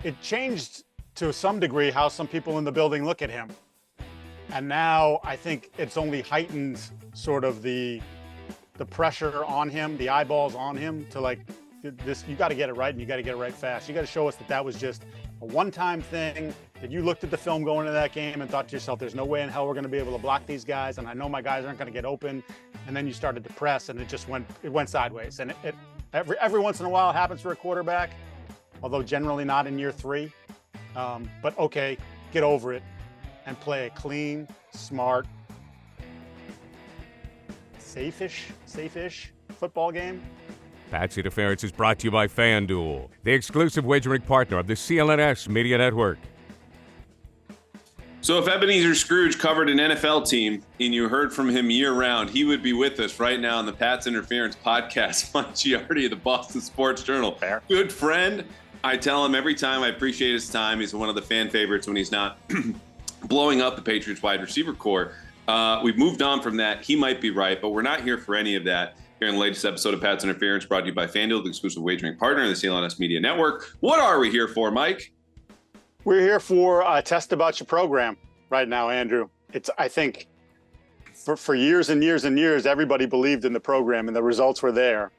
it changed to some degree how some people in the building look at him. And now I think it's only heightened sort of the pressure on him, the eyeballs on him to like this, you got to get it right and you got to get it right fast. You got to show us that that was just a one-time thing, that you looked at the film going into that game and thought to yourself, there's no way in hell we're going to be able to block these guys. And I know my guys aren't going to get open. And then you started to press and it went sideways. And every once in a while it happens for a quarterback, although generally not in year 3. But okay, get over it and play a clean, smart, safe-ish football game. Pat's Interference is brought to you by FanDuel, the exclusive wagering partner of the CLNS Media Network. So if Ebenezer Scrooge covered an NFL team and you heard from him year-round, he would be with us right now on the Pat's Interference podcast. Mike Giardi of the Boston Sports Journal. Fair. Good friend. I tell him every time I appreciate his time. He's one of the fan favorites when he's not blowing up the Patriots wide receiver core. We've moved on from that. He might be right, but we're not here for any of that. Here in the latest episode of Pat's Interference, brought to you by FanDuel, the exclusive wagering partner of the CLNS Media Network. What are we here for, Mike? We're here for a test about your program right now, Andrew. I think for years and years and years, everybody believed in the program and the results were there.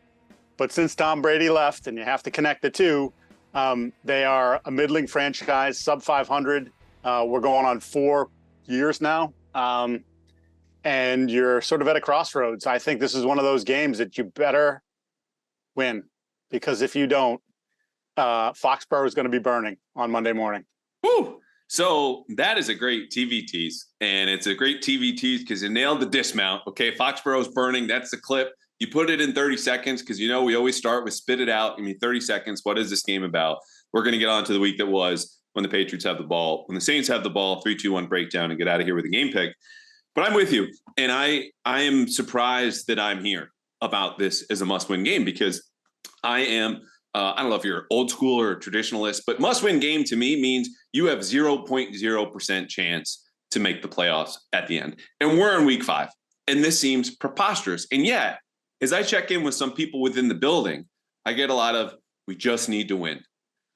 But since Tom Brady left, and you have to connect the two, they are a middling franchise, sub 500. We're going on 4 years now. And you're sort of at a crossroads. I think this is one of those games that you better win, because if you don't, Foxboro is going to be burning on Monday morning. Woo! So that is a great TV tease, and it's a great TV tease because you nailed the dismount. Okay, Foxboro's burning. That's the clip. You put it in 30 seconds because, you know, we always start with spit it out. 30 seconds. What is this game about? We're going to get on to the week that was when the Patriots have the ball, when the Saints have the ball, 3-2-1 breakdown, and get out of here with a game pick. But I'm with you, and I am surprised that I'm here about this as a must-win game, because I am, I don't know if you're old school or a traditionalist, but must-win game to me means you have 0.0% chance to make the playoffs at the end. And we're in week 5, and this seems preposterous. And yet, as I check in with some people within the building, I get a lot of, we just need to win.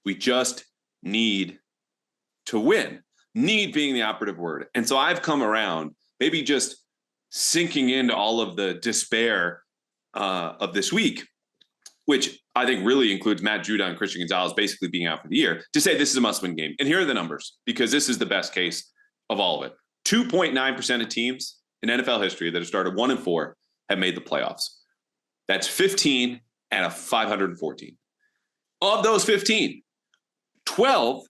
We just need to win. Need being the operative word. And so I've come around, maybe just sinking into all of the despair of this week, which I think really includes Matt Judon and Christian Gonzalez basically being out for the year, to say this is a must-win game. And here are the numbers, because this is the best case of all of it. 2.9% of teams in NFL history that have started 1-4 have made the playoffs. That's 15 out of 514. Of those 15, 12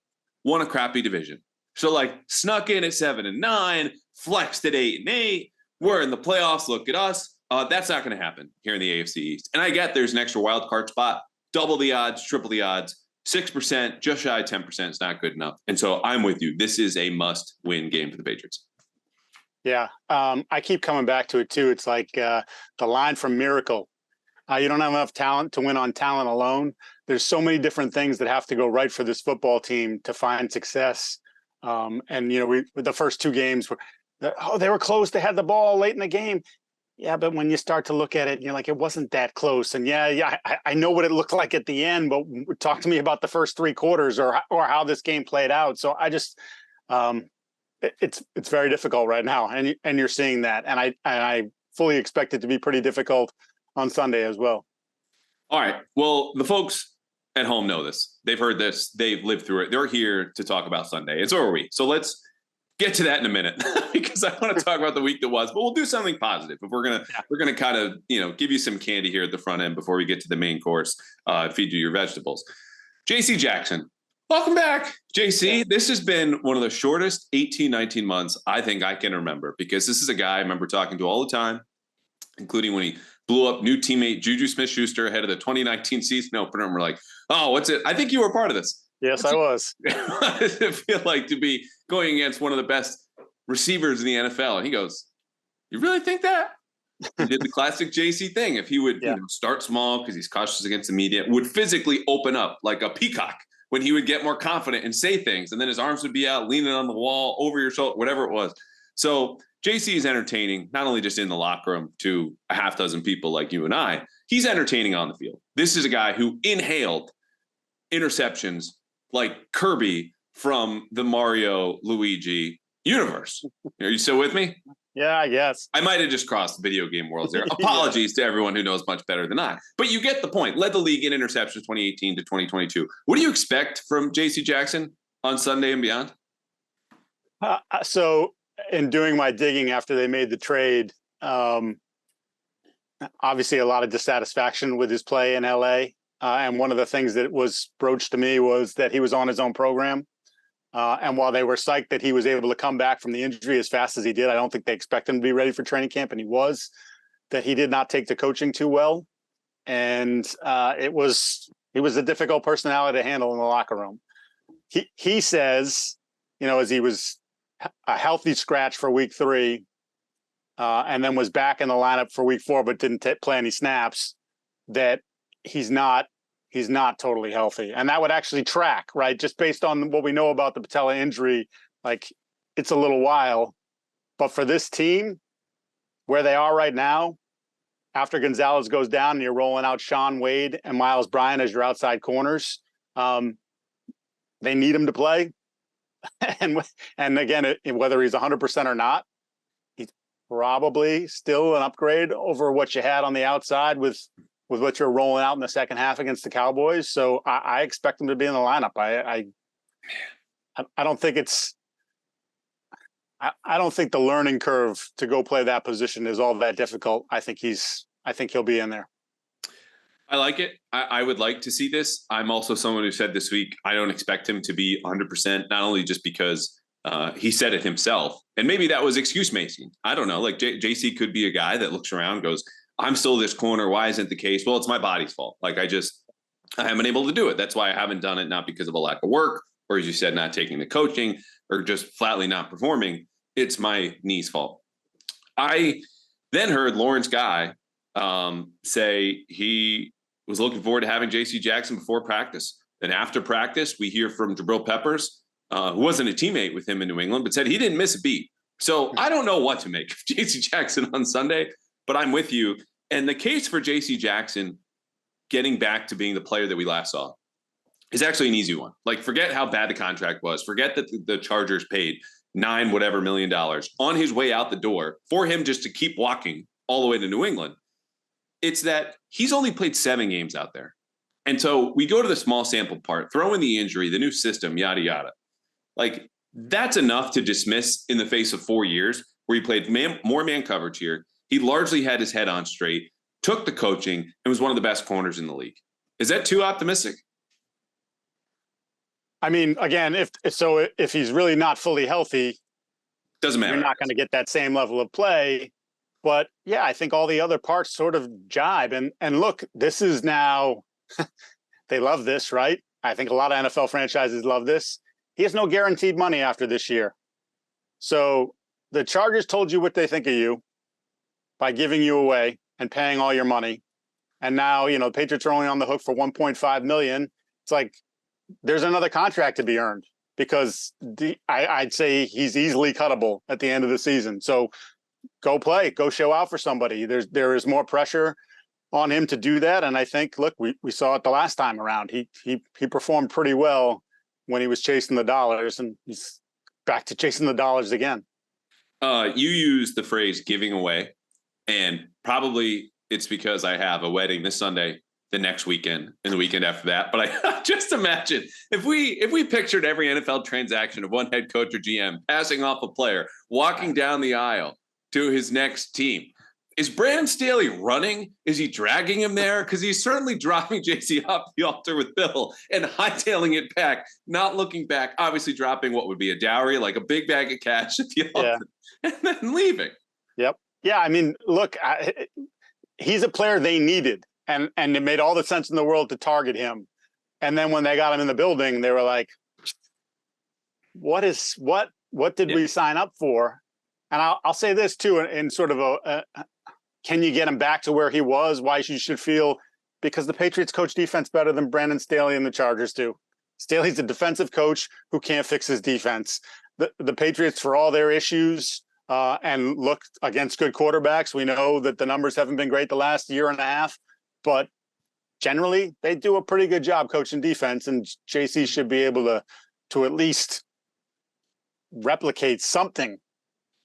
won a crappy division. So like snuck in at 7-9, flexed at 8-8. We're in the playoffs. Look at us. That's not going to happen here in the AFC East. And I get there's an extra wild card spot, double the odds, triple the odds, 6%, just shy of 10% is not good enough. And so I'm with you. This is a must-win game for the Patriots. Yeah, I keep coming back to it too. It's like the line from Miracle. You don't have enough talent to win on talent alone. There's so many different things that have to go right for this football team to find success. And, you know, the first 2 games were, they were close. They had the ball late in the game. Yeah, but when you start to look at it, you're like, it wasn't that close. And I know what it looked like at the end, but talk to me about the first 3 quarters or how this game played out. So I just, it's very difficult right now, and you're seeing that. And I fully expect it to be pretty difficult on Sunday as well. All right. Well, the folks at home know this. They've heard this. They've lived through it. They're here to talk about Sunday. And so are we. So let's get to that in a minute, because I want to talk about the week that was, but we'll do something positive. If we're going to kind of, give you some candy here at the front end before we get to the main course, feed you your vegetables. JC Jackson, welcome back. JC, This has been one of the shortest 18, 19 months I think I can remember, because this is a guy I remember talking to all the time, including when he blew up new teammate Juju Smith-Schuster ahead of the 2019 season opener. And we're like, oh, what's it? I think you were part of this. Yes, I was. How does it feel like to be going against one of the best receivers in the NFL? And he goes, you really think that? He did the classic JC thing. If he would start small because he's cautious against the media, would physically open up like a peacock when he would get more confident and say things. And then his arms would be out, leaning on the wall, over your shoulder, whatever it was. So JC is entertaining, not only just in the locker room to a half dozen people like you and I, he's entertaining on the field. This is a guy who inhaled interceptions like Kirby from the Mario Luigi universe. Are you still with me? Yeah, I guess. I might have just crossed the video game worlds there. Apologies to everyone who knows much better than I. But you get the point. Led the league in interceptions 2018 to 2022. What do you expect from J.C. Jackson on Sunday and beyond? So in doing my digging after they made the trade, obviously a lot of dissatisfaction with his play in LA. And one of the things that was broached to me was that he was on his own program. And while they were psyched that he was able to come back from the injury as fast as he did, I don't think they expect him to be ready for training camp. And he was. That he did not take the coaching too well. And he was a difficult personality to handle in the locker room. He says, as he was a healthy scratch for week 3, and then was back in the lineup for week 4, but didn't play any snaps, that he's not totally healthy. And that would actually track, right? Just based on what we know about the patella injury, like it's a little while. But for this team, where they are right now, after Gonzalez goes down and you're rolling out Sean Wade and Miles Bryant as your outside corners, they need him to play. And again, whether he's 100% or not, he's probably still an upgrade over what you had on the outside with what you're rolling out in the second half against the Cowboys. So I expect him to be in the lineup. I don't think I don't think the learning curve to go play that position is all that difficult. I think he'll be in there. I like it. I would like to see this. I'm also someone who said this week, I don't expect him to be 100%, not only just because he said it himself, and maybe that was excuse making. I don't know. Like JC could be a guy that looks around and goes, I'm still this corner. Why isn't the case? Well, it's my body's fault. Like I haven't able to do it. That's why I haven't done it, not because of a lack of work, or as you said, not taking the coaching, or just flatly not performing. It's my knee's fault. I then heard Lawrence Guy say he was looking forward to having J.C. Jackson before practice. Then after practice, we hear from Jabril Peppers, who wasn't a teammate with him in New England, but said he didn't miss a beat. So I don't know what to make of J.C. Jackson on Sunday, but I'm with you. And the case for J.C. Jackson getting back to being the player that we last saw is actually an easy one. Like, forget how bad the contract was. Forget that the Chargers paid $9 million on his way out the door for him just to keep walking all the way to New England. It's that he's only played 7 games out there. And so we go to the small sample part, throw in the injury, the new system, yada, yada. Like, that's enough to dismiss in the face of 4 years where he played more man coverage here. He largely had his head on straight, took the coaching, and was one of the best corners in the league. Is that too optimistic? I mean, again, if he's really not fully healthy, doesn't matter. You're not going to get that same level of play. But yeah, I think all the other parts sort of jibe. And look, this is now they love this, right? I think a lot of NFL franchises love this. He has no guaranteed money after this year. So the Chargers told you what they think of you by giving you away and paying all your money. And now, the Patriots are only on the hook for $1.5 million. It's like there's another contract to be earned because I'd say he's easily cuttable at the end of the season. So go play, go show out for somebody. There is more pressure on him to do that. And I think, look, we saw it the last time around. He performed pretty well when he was chasing the dollars, and he's back to chasing the dollars again. You use the phrase giving away, and probably it's because I have a wedding this Sunday, the next weekend, and the weekend after that. But I just imagine if we pictured every NFL transaction of one head coach or GM passing off a player, walking down the aisle to his next team. Is Brandon Staley running? Is he dragging him there? Because he's certainly dropping JC off the altar with Bill and hightailing it back, not looking back, obviously dropping what would be a dowry, like a big bag of cash at the altar, and then leaving. Yep. Yeah, I mean, look, he's a player they needed, and it made all the sense in the world to target him. And then when they got him in the building, they were like, what did we sign up for? And I'll say this too, in sort of can you get him back to where he was? Why you should feel, because the Patriots coach defense better than Brandon Staley and the Chargers do. Staley's a defensive coach who can't fix his defense. The Patriots, for all their issues and look against good quarterbacks, we know that the numbers haven't been great the last year and a half, but generally they do a pretty good job coaching defense, and JC should be able to at least replicate something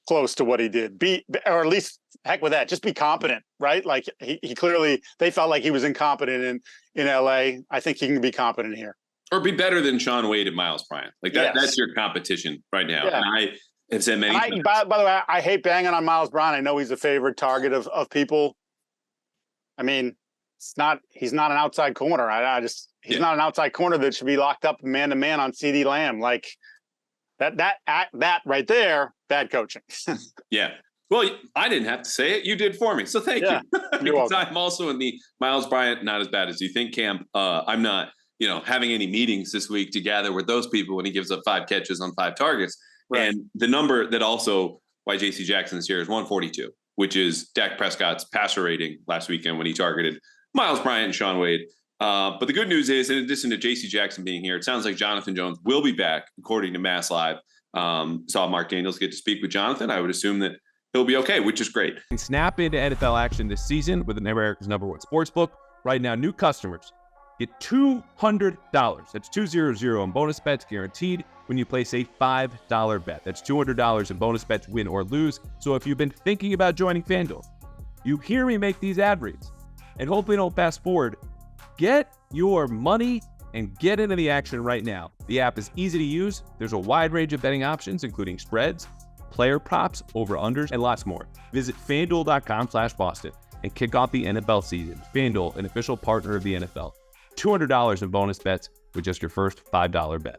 close to what he did. Or at least, heck with that, just be competent, right? Like he clearly, they felt like he was incompetent in LA. I think he can be competent here. Or be better than Sean Wade and Miles Bryant. Like that's your competition right now. Yeah. And I have said many times. By the way, I hate banging on Miles Bryant. I know he's a favorite target of people. I mean, he's not an outside corner. He's not an outside corner that should be locked up man to man on CD Lamb. Like that right there, bad coaching. Yeah. Well, I didn't have to say it. You did for me. So thank you. Because I'm also in the Miles Bryant, not as bad as you think camp. I'm not, having any meetings this week to gather with those people when he gives up 5 catches on 5 targets. Right. And the number that also why JC Jackson is here is 142, which is Dak Prescott's passer rating last weekend when he targeted Miles Bryant and Sean Wade. But the good news is, in addition to JC Jackson being here, it sounds like Jonathan Jones will be back, according to Mass Live. Saw Mark Daniels get to speak with Jonathan. I would assume that he'll be okay, which is great. Snap into NFL action this season with America's #1 sportsbook. Right now, new customers get $200. That's 200 in bonus bets guaranteed when you place a $5 bet. That's $200 in bonus bets, win or lose. So if you've been thinking about joining FanDuel, you hear me make these ad reads, and hopefully don't fast forward. Get your money and get into the action right now. The app is easy to use. There's a wide range of betting options, including spreads, player props, over-unders, and lots more. Visit FanDuel.com/Boston and kick off the NFL season. FanDuel, an official partner of the NFL. $200 in bonus bets with just your first $5 bet.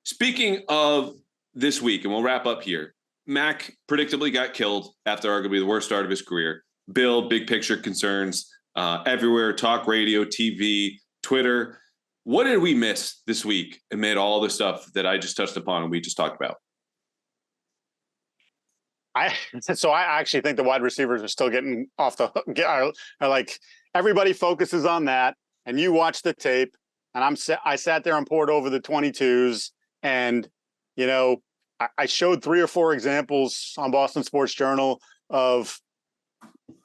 Speaking of this week, and we'll wrap up here, Mac predictably got killed after arguably the worst start of his career. Bill, big picture concerns everywhere, talk radio, TV, Twitter. What did we miss this week amid all the stuff that I just touched upon and we just talked about? I actually think the wide receivers are still getting off the hook. Like everybody focuses on that, and you watch the tape, and I sat there and poured over the 22s, and I showed 3 or 4 examples on Boston Sports Journal of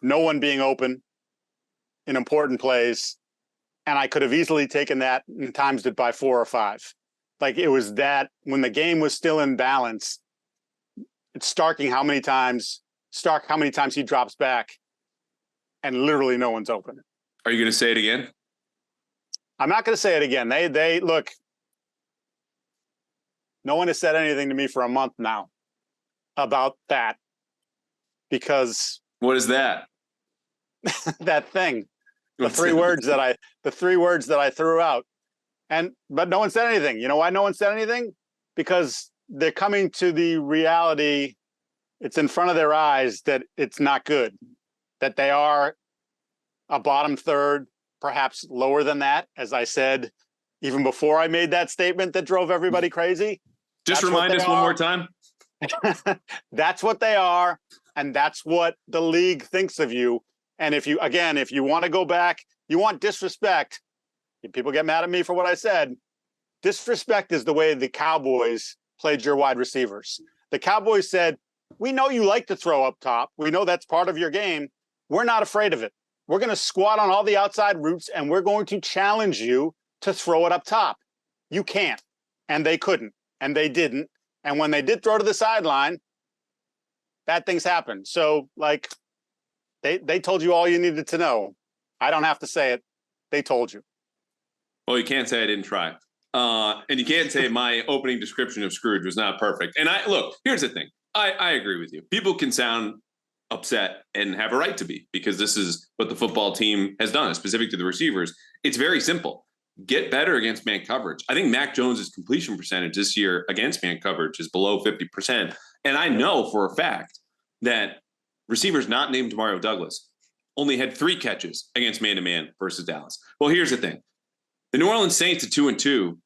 no one being open in important plays, and I could have easily taken that and times it by 4 or 5. Like it was that when the game was still in balance. It's stark how many times he drops back and literally no one's open. Are you going to say it again? I'm not going to say it again. They look, no one has said anything to me for a month now about that because. What is that? That thing, the 3 words that I threw out, but no one said anything. You know why no one said anything? Because they're coming to the reality. It's in front of their eyes that it's not good, that they are a bottom third, perhaps lower than that. As I said, even before I made that statement that drove everybody crazy. Just remind us one more time. That's what they are. And that's what the league thinks of you. And if you want to go back, you want disrespect. People get mad at me for what I said. Disrespect is the way the Cowboys played your wide receivers. The Cowboys said, we know you like to throw up top. We know that's part of your game. We're not afraid of it. We're going to squat on all the outside routes, and we're going to challenge you to throw it up top. You can't. And they couldn't. And they didn't. And when they did throw to the sideline, bad things happened. So, they told you all you needed to know. I don't have to say it. They told you. Well, you can't say I didn't try. And you can't say my opening description of Scrooge was not perfect. And look, here's the thing. I agree with you. People can sound upset and have a right to be, because this is what the football team has done, specific to the receivers. It's very simple. Get better against man coverage. I think Mac Jones's completion percentage this year against man coverage is below 50%. And I know for a fact that receivers not named Mario Douglas only had 3 catches against man-to-man versus Dallas. Well, here's the thing. The New Orleans Saints at 2-2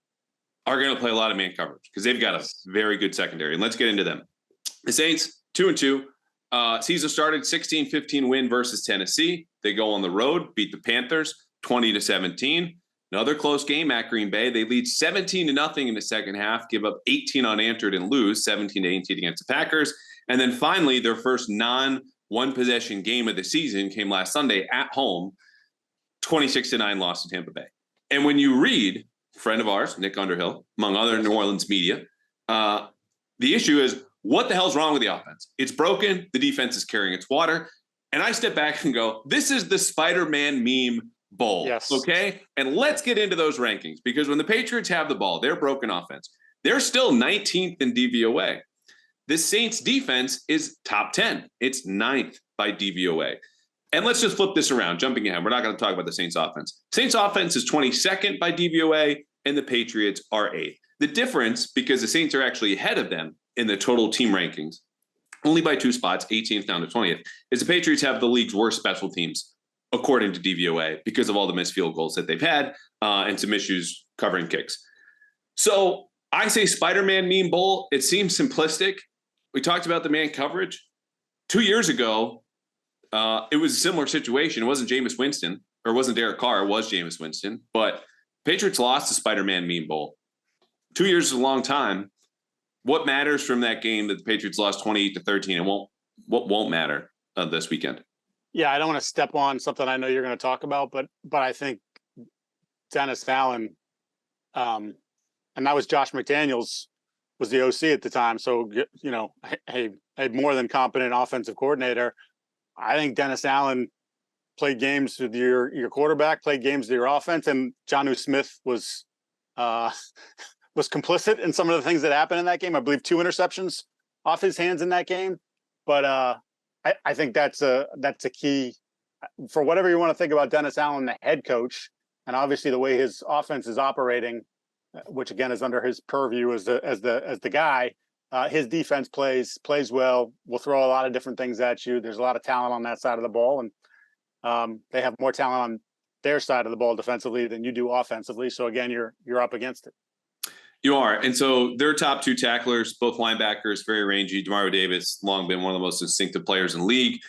are going to play a lot of man coverage because they've got a very good secondary. And let's get into them. The Saints, 2-2. Season started 16-15 win versus Tennessee. They go on the road, beat the Panthers 20-17. Another close game at Green Bay. They lead 17-0 in the second half, give up 18 unanswered and lose 17-18 against the Packers. And then finally, their first one possession game of the season came last Sunday at home, 26-9 loss to Tampa Bay. And when you read, friend of ours, Nick Underhill, among other New Orleans media, the issue is, what the hell's wrong with the offense? It's broken. The defense is carrying its water. And I step back and go, this is the Spider-Man meme bowl. Yes. Okay. And let's get into those rankings, because when the Patriots have the ball, their broken offense, they're still 19th in DVOA. The Saints defense is top 10. It's 9th by DVOA. And let's just flip this around, jumping ahead. We're not going to talk about the Saints offense. Saints offense is 22nd by DVOA, and the Patriots are 8th. The difference, because the Saints are actually ahead of them in the total team rankings, only by 2 spots, 18th down to 20th, is the Patriots have the league's worst special teams, according to DVOA, because of all the missed field goals that they've had and some issues covering kicks. So I say Spider-Man meme bowl. It seems simplistic. We talked about the man coverage. 2 years ago, it was a similar situation. It wasn't Jameis Winston, or it wasn't Derek Carr. It was Jameis Winston. But Patriots lost the Spider-Man meme bowl. 2 years is a long time. What matters from that game that the Patriots lost 28-13? And what won't matter this weekend? Yeah, I don't want to step on something I know you're going to talk about, but I think Dennis Allen, and that was Josh McDaniels, was the OC at the time. So, you know, a more than competent offensive coordinator. I think Dennis Allen played games with your quarterback, played games with your offense, and Jonnu Smith was complicit in some of the things that happened in that game. I believe 2 interceptions off his hands in that game. But I think that's a key for whatever you want to think about Dennis Allen, the head coach, and obviously the way his offense is operating, which again is under his purview as the guy. His defense plays well. Will throw a lot of different things at you. There's a lot of talent on that side of the ball, and they have more talent on their side of the ball defensively than you do offensively. So again, you're up against it. You are. And so their top 2 tacklers, both linebackers, very rangy. Demario Davis, long been one of the most instinctive players in the league.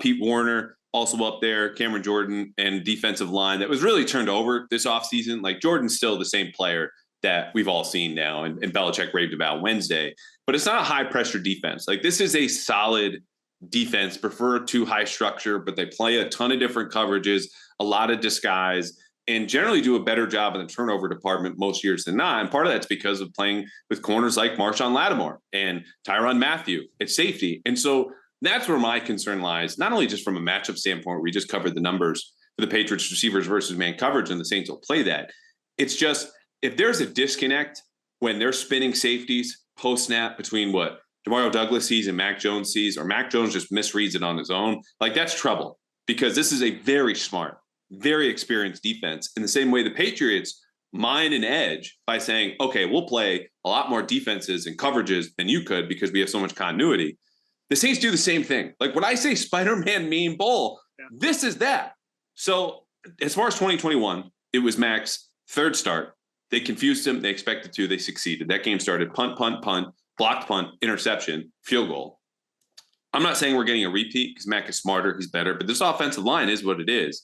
Pete Warner, also up there. Cameron Jordan, and defensive line that was really turned over this offseason. Like, Jordan's still the same player that we've all seen now, and Belichick raved about Wednesday. But it's not a high-pressure defense. Like, this is a solid defense, prefer to high structure, but they play a ton of different coverages, a lot of disguise, and generally do a better job in the turnover department most years than not. And part of that's because of playing with corners like Marshawn Lattimore and Tyrann Mathieu at safety. And so that's where my concern lies, not only just from a matchup standpoint, we just covered the numbers for the Patriots receivers versus man coverage, and the Saints will play that. It's just, if there's a disconnect when they're spinning safeties post-snap between what Demario Douglas sees and Mac Jones sees, or Mac Jones just misreads it on his own, like, that's trouble, because this is a very smart, very experienced defense. In the same way the Patriots mine an edge by saying, okay, we'll play a lot more defenses and coverages than you could because we have so much continuity. The Saints do the same thing. Like, when I say Spider-Man meme bowl, this is that. So as far as 2021, it was Mac's 3rd start. They confused him. They expected to. They succeeded. That game started punt, blocked punt, interception, field goal. I'm not saying we're getting a repeat because Mac is smarter. He's better. But this offensive line is what it is.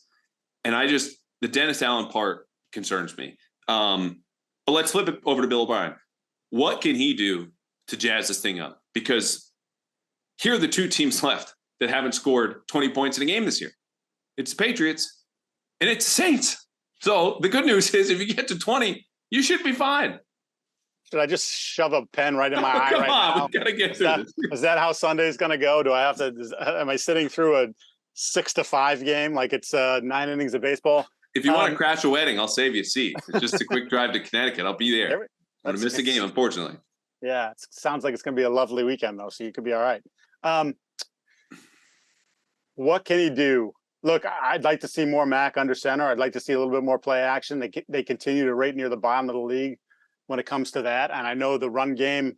And the Dennis Allen part concerns me. But let's flip it over to Bill O'Brien. What can he do to jazz this thing up? Because here are the 2 teams left that haven't scored 20 points in a game this year. It's the Patriots and it's the Saints. So the good news is, if you get to 20, you should be fine. Should I just shove a pen right in my eye right now? We gotta get through this. Is that how Sunday's going to go? Do I have to? Am I sitting through a 6-5 game like it's 9 innings of baseball? If you want to crash a wedding, I'll save you a seat. It's just a quick drive to Connecticut. I'll be there. I'm going to miss the game, unfortunately. Yeah, it sounds like it's going to be a lovely weekend, though, so you could be all right. What can he do? Look, I'd like to see more Mac under center. I'd like to see a little bit more play action. They continue to rate near the bottom of the league when it comes to that. And I know the run game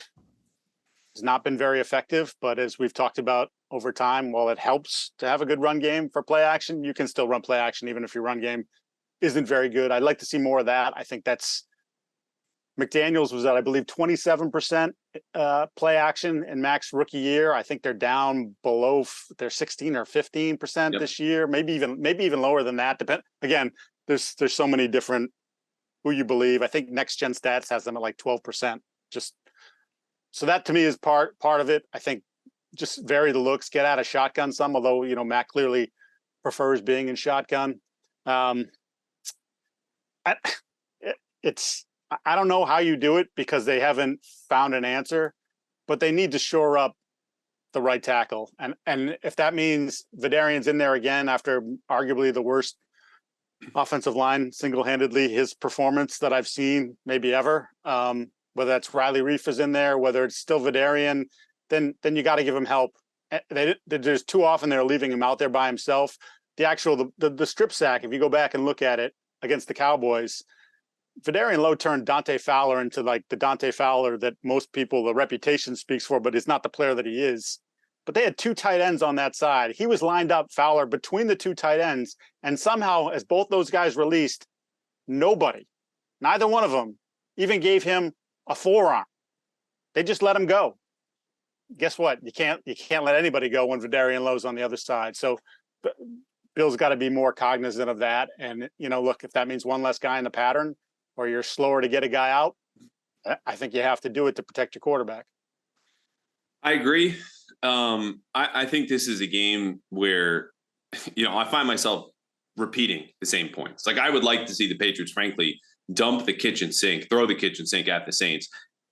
has not been very effective, but as we've talked about over time, while it helps to have a good run game for play action, you can still run play action even if your run game isn't very good. I'd like to see more of that. I think that's McDaniels was at, I believe, 27% play action in Mac's rookie year. I think they're down below, they're 16 or 15% this year, maybe even lower than that. Again, there's so many different who you believe. I think Next Gen Stats has them at like 12%. Just so that to me is part of it. I think just vary the looks, get out of shotgun some, although, Matt clearly prefers being in shotgun. I don't know how you do it because they haven't found an answer, but they need to shore up the right tackle. And if that means Vidarian's in there again after arguably the worst offensive line single-handedly his performance that I've seen maybe ever, whether that's Riley Reif is in there, whether it's still Vidarian, then you got to give him help. There's too often they're leaving him out there by himself. The strip sack, if you go back and look at it against the Cowboys, Vidarian Lowe turned Dante Fowler into like the Dante Fowler that most people, the reputation speaks for, but is not the player that he is. But they had two tight ends on that side. He was lined up, Fowler, between the two tight ends. And somehow, as both those guys released, nobody, neither one of them, even gave him a forearm. They just let him go. Guess what? You can't let anybody go when Vidarian Lowe's on the other side. So Bill's got to be more cognizant of that. And, look, if that means one less guy in the pattern or you're slower to get a guy out, I think you have to do it to protect your quarterback. I agree. I think this is a game where, I find myself repeating the same points. Like I would like to see the Patriots, frankly, dump the kitchen sink, throw the kitchen sink at the Saints,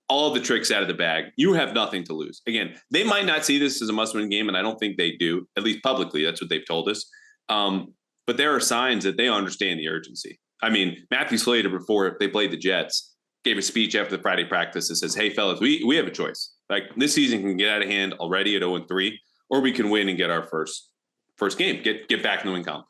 all the tricks out of the bag. You have nothing to lose. Again, they might not see this as a must-win game, and I don't think they do, at least publicly. That's what they've told us. But there are signs that they understand the urgency. I mean, Matthew Slater, before they played the Jets, gave a speech after the Friday practice that says, hey, fellas, we have a choice. Like this season can get out of hand already at 0-3, or we can win and get our first game, get back in the win column.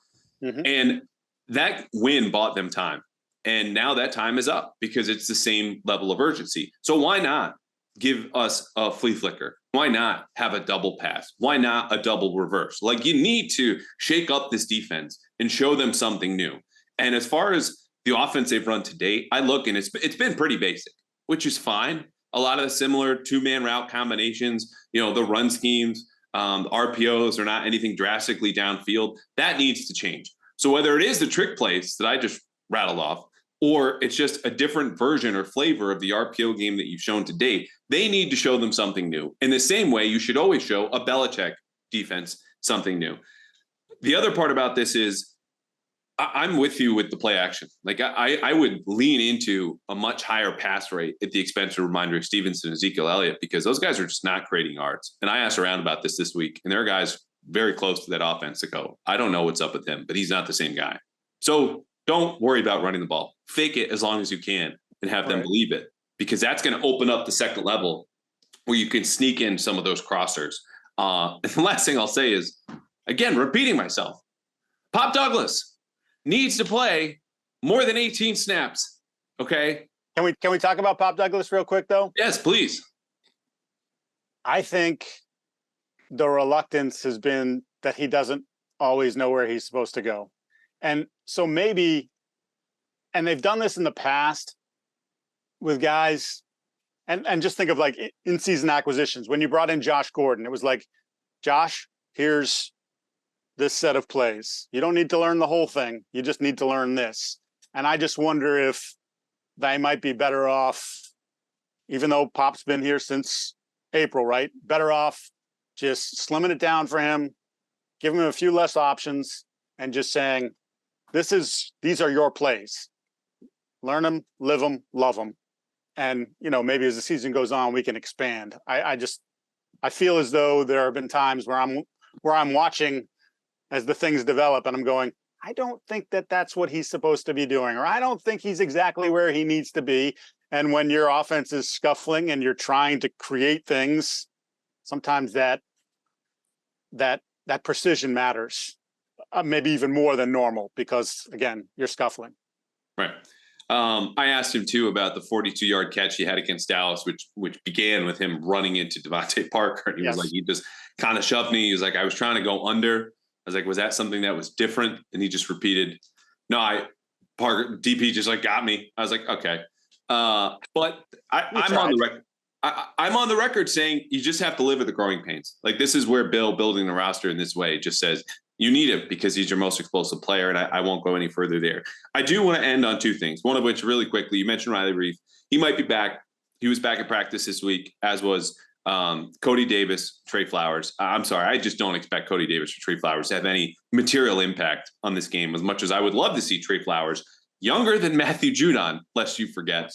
Mm-hmm. And that win bought them time. And now that time is up because it's the same level of urgency. So why not give us a flea flicker? Why not have a double pass? Why not a double reverse? Like you need to shake up this defense and show them something new. And as far as the offense they've run to date, I look and it's been pretty basic, which is fine. A lot of the similar two-man route combinations, the run schemes, the RPOs are not anything drastically downfield. That needs to change. So whether it is the trick plays that I just rattled off, or it's just a different version or flavor of the RPO game that you've shown to date, they need to show them something new. In the same way, you should always show a Belichick defense something new. The other part about this is I'm with you with the play action. Like I would lean into a much higher pass rate at the expense of Ramondre Stevenson and Ezekiel Elliott because those guys are just not creating yards. And I asked around about this week, and there are guys very close to that offense that go, I don't know what's up with him, but he's not the same guy. So don't worry about running the ball. Fake it as long as you can and have them believe it, because that's going to open up the second level where you can sneak in some of those crossers. And the last thing I'll say is, again, repeating myself, Pop Douglas needs to play more than 18 snaps. Okay. Can we talk about Pop Douglas real quick though? Yes, please. I think the reluctance has been that he doesn't always know where he's supposed to go. And so maybe, and they've done this in the past with guys, and just think of like in-season acquisitions. When you brought in Josh Gordon, it was like, Josh, here's this set of plays. You don't need to learn the whole thing. You just need to learn this. And I just wonder if they might be better off, even though Pop's been here since April, right? Better off just slimming it down for him, giving him a few less options, and just saying, these are your plays. Learn them, live them, love them. And, maybe as the season goes on, we can expand. I feel as though there have been times where I'm watching as the things develop and I'm going, I don't think that's what he's supposed to be doing, or I don't think he's exactly where he needs to be. And when your offense is scuffling and you're trying to create things, sometimes that precision matters, maybe even more than normal, because again, you're scuffling. Right. I asked him too about the 42-yard catch he had against Dallas, which began with him running into Devontae Parker. And he was like, he just kind of shoved me. He was like, I was trying to go under. I was like, was that something that was different? And he just repeated, no, Parker DP just like got me. I was like, okay. But I'm on the record. I'm on the record saying you just have to live with the growing pains. Like this is where Bill building the roster in this way just says you need him because he's your most explosive player. And I won't go any further there. I do want to end on two things. One of which really quickly, you mentioned Riley Reif. He might be back. He was back in practice this week, as was Cody Davis, Trey Flowers. I'm sorry, I just don't expect Cody Davis or Trey Flowers to have any material impact on this game, as much as I would love to see Trey Flowers, younger than Matthew Judon, lest you forget,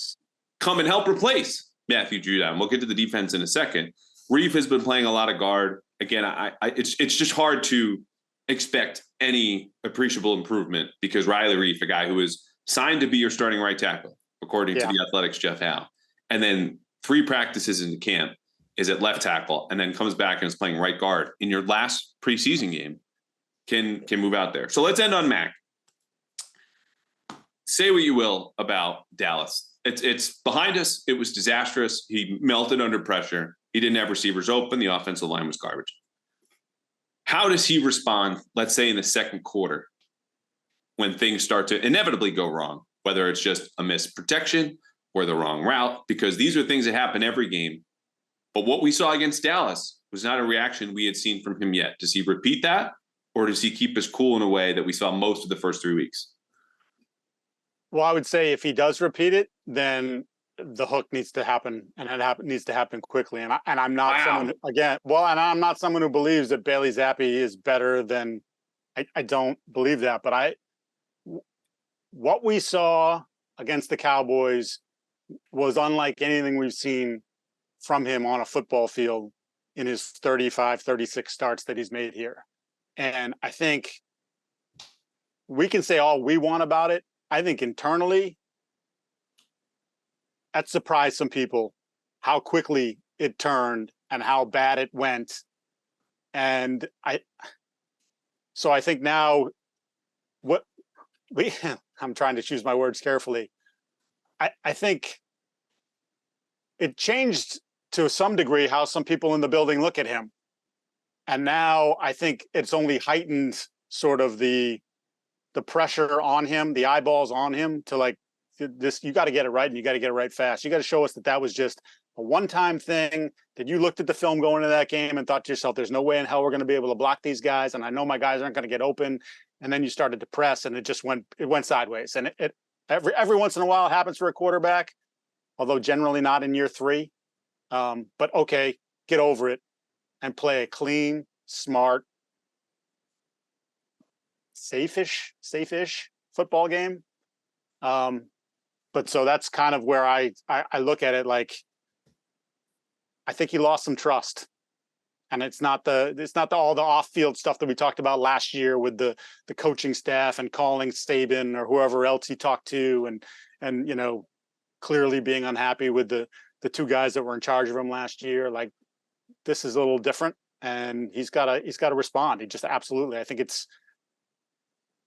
come and help replace Matthew Judon. We'll get to the defense in a second. Reef has been playing a lot of guard. Again, it's just hard to expect any appreciable improvement because Riley Reef, a guy who is signed to be your starting right tackle, according to the Athletics' Jeff Howe, and then 3 practices into camp is at left tackle, and then comes back and is playing right guard in your last preseason game, can move out there. So let's end on Mac. Say what you will about Dallas. It's behind us. It was disastrous. He melted under pressure. He didn't have receivers open. The offensive line was garbage. How does he respond, let's say in the second quarter, when things start to inevitably go wrong, whether it's just a missed protection or the wrong route, because these are things that happen every game. But what we saw against Dallas was not a reaction we had seen from him yet. Does he repeat that, or does he keep us cool in a way that we saw most of the first 3 weeks? Well, I would say if he does repeat it, then the hook needs to happen, and needs to happen quickly. And I'm not someone I'm not someone who believes that Bailey Zappi is better than. I don't believe that, but what we saw against the Cowboys was unlike anything we've seen from him on a football field in his 35, 36 starts that he's made here. And I think we can say all we want about it. I think internally, that surprised some people how quickly it turned and how bad it went. And I think now I'm trying to choose my words carefully. I think it changed to some degree how some people in the building look at him. And now I think it's only heightened sort of the pressure on him, the eyeballs on him to like this, you got to get it right, and you got to get it right fast. You got to show us that was just a one-time thing, that you looked at the film going into that game and thought to yourself, there's no way in hell we're going to be able to block these guys. And I know my guys aren't going to get open. And then you started to press and it went sideways. And it every once in a while it happens for a quarterback, although generally not in year 3. But okay, get over it and play a clean, smart, safe-ish football game. But so that's kind of where I look at it. Like, I think he lost some trust, and it's not all the off-field stuff that we talked about last year with the coaching staff and calling Saban or whoever else he talked to, and clearly being unhappy with the 2 guys that were in charge of him last year. Like, this is a little different, and he's got to respond. He just absolutely. I think it's,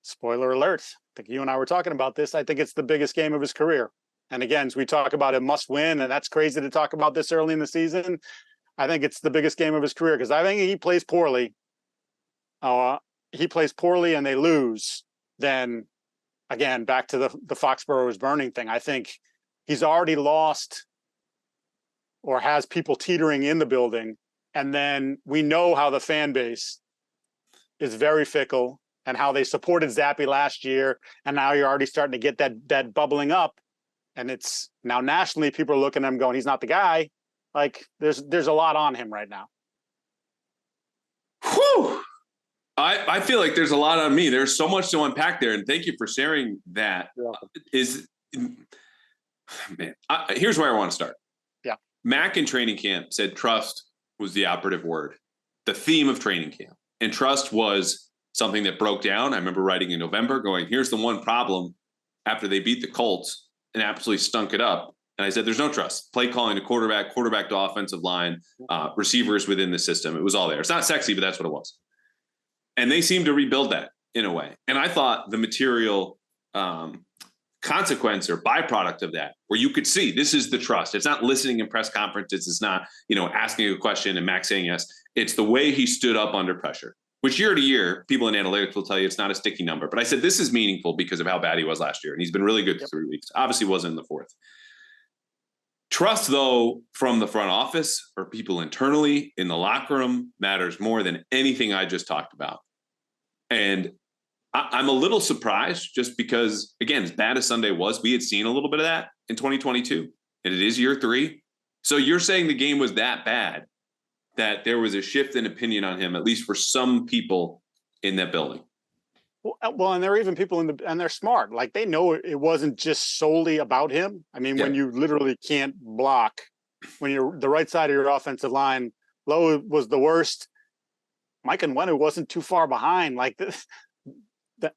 spoiler alert, I think you and I were talking about this. I think it's the biggest game of his career. And again, as we talk about a must win, and that's crazy to talk about this early in the season, I think it's the biggest game of his career because I think he plays poorly. And they lose. Then again, back to the Foxboro is burning thing. I think he's already lost or has people teetering in the building. And then we know how the fan base is very fickle and how they supported Zappi last year. And now you're already starting to get that bubbling up. And it's now nationally, people are looking at him going, he's not the guy. Like there's a lot on him right now. Whew. I feel like there's a lot on me. There's so much to unpack there. And thank you for sharing that. Here's where I want to start. Yeah. Mac in training camp said trust was the operative word, the theme of training camp. And trust was something that broke down. I remember writing in November going, here's the one problem after they beat the Colts and absolutely stunk it up. And I said, there's no trust. Play calling to quarterback to offensive line, receivers within the system. It was all there. It's not sexy, but that's what it was. And they seemed to rebuild that in a way. And I thought the material consequence or byproduct of that, where you could see this is the trust. It's not listening in press conferences. It's not, asking a question and Max saying yes. It's the way he stood up under pressure, which year to year, people in analytics will tell you it's not a sticky number. But I said, this is meaningful because of how bad he was last year. And he's been really good for 3 weeks. Obviously wasn't in the fourth. Trust, though, from the front office or people internally in the locker room matters more than anything I just talked about. And I'm a little surprised just because, again, as bad as Sunday was, we had seen a little bit of that in 2022. And it is year 3. So you're saying the game was that bad that there was a shift in opinion on him, at least for some people in that building. Well, and there are even people and they're smart. Like they know it wasn't just solely about him. I mean, when you literally can't block, when you're the right side of your offensive line, Lowe was the worst. Mike and Wenu wasn't too far behind. Like this,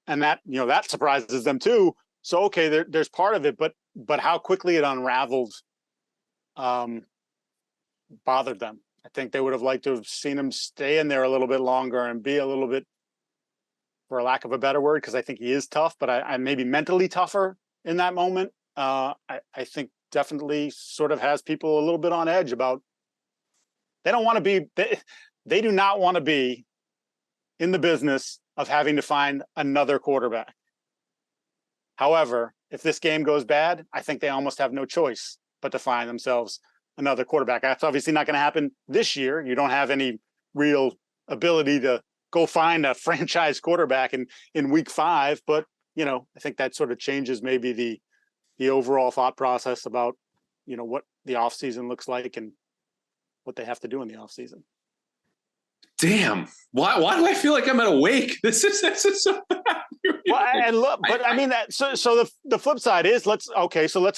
and that that surprises them too. So okay, there's part of it, but how quickly it unraveled, bothered them. I think they would have liked to have seen him stay in there a little bit longer and be a little bit, for lack of a better word, because I think he is tough, but I may be mentally tougher in that moment. I think definitely sort of has people a little bit on edge about, they don't want to be, they do not want to be in the business of having to find another quarterback. However, if this game goes bad, I think they almost have no choice but to find themselves another quarterback. That's obviously not going to happen this year. You don't have any real ability to go find a franchise quarterback in week 5. But, I think that sort of changes maybe the overall thought process about, what the offseason looks like and what they have to do in the offseason. Damn. Why do I feel like I'm at a wake? This is so bad. Well, and look, but I mean that. So the flip side is let's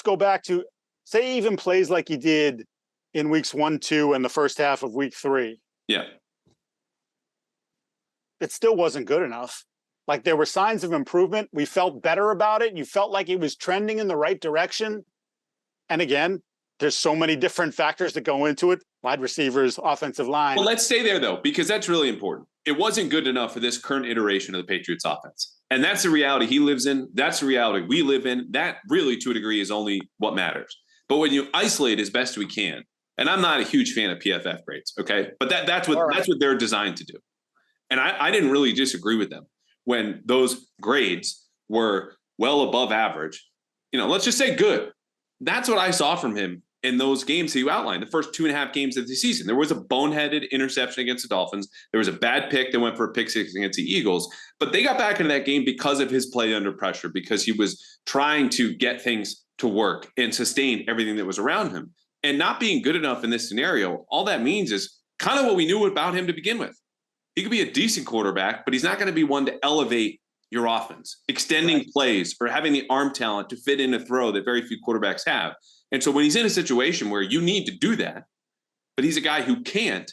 go back to, say he even plays like he did in weeks 1, 2, and the first half of week 3. Yeah. It still wasn't good enough. Like there were signs of improvement. We felt better about it. You felt like it was trending in the right direction. And again, there's so many different factors that go into it. Wide receivers, offensive line. Well, let's stay there though, because that's really important. It wasn't good enough for this current iteration of the Patriots offense. And that's the reality he lives in. That's the reality we live in. That really, to a degree, is only what matters. But when you isolate as best we can, and I'm not a huge fan of PFF grades, okay? But that's what they're designed to do. And I didn't really disagree with them when those grades were well above average. Let's just say good. That's what I saw from him in those games he outlined, the first 2.5 games of the season. There was a boneheaded interception against the Dolphins. There was a bad pick that went for a pick 6 against the Eagles. But they got back into that game because of his play under pressure, because he was trying to get things to work and sustain everything that was around him. And not being good enough in this scenario, all that means is kind of what we knew about him to begin with. He could be a decent quarterback, but he's not going to be one to elevate your offense, extending plays or having the arm talent to fit in a throw that very few quarterbacks have. And so when he's in a situation where you need to do that, but he's a guy who can't,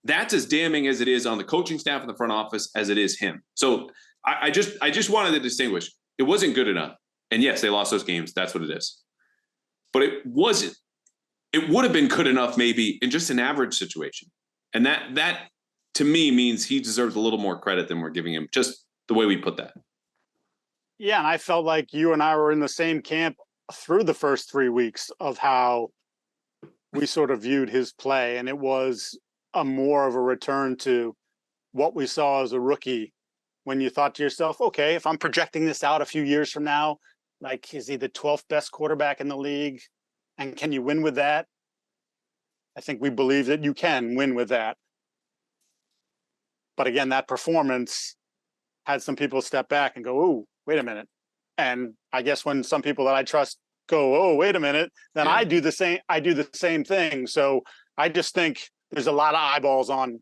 that's as damning as it is on the coaching staff in the front office as it is him. So I just wanted to distinguish. It wasn't good enough. And yes, they lost those games. That's what it is. But it wasn't. It would have been good enough maybe in just an average situation. And that to me means he deserves a little more credit than we're giving him, just the way we put that. Yeah, and I felt like you and I were in the same camp through the first 3 weeks of how we sort of viewed his play. And it was a more of a return to what we saw as a rookie, when you thought to yourself, okay, if I'm projecting this out a few years from now, like, is he the 12th best quarterback in the league? And can you win with that? I think we believe that you can win with that. But again, that performance had some people step back and go, oh, wait a minute. And I guess when some people that I trust go, oh, wait a minute, then I do the same thing. So I just think there's a lot of eyeballs on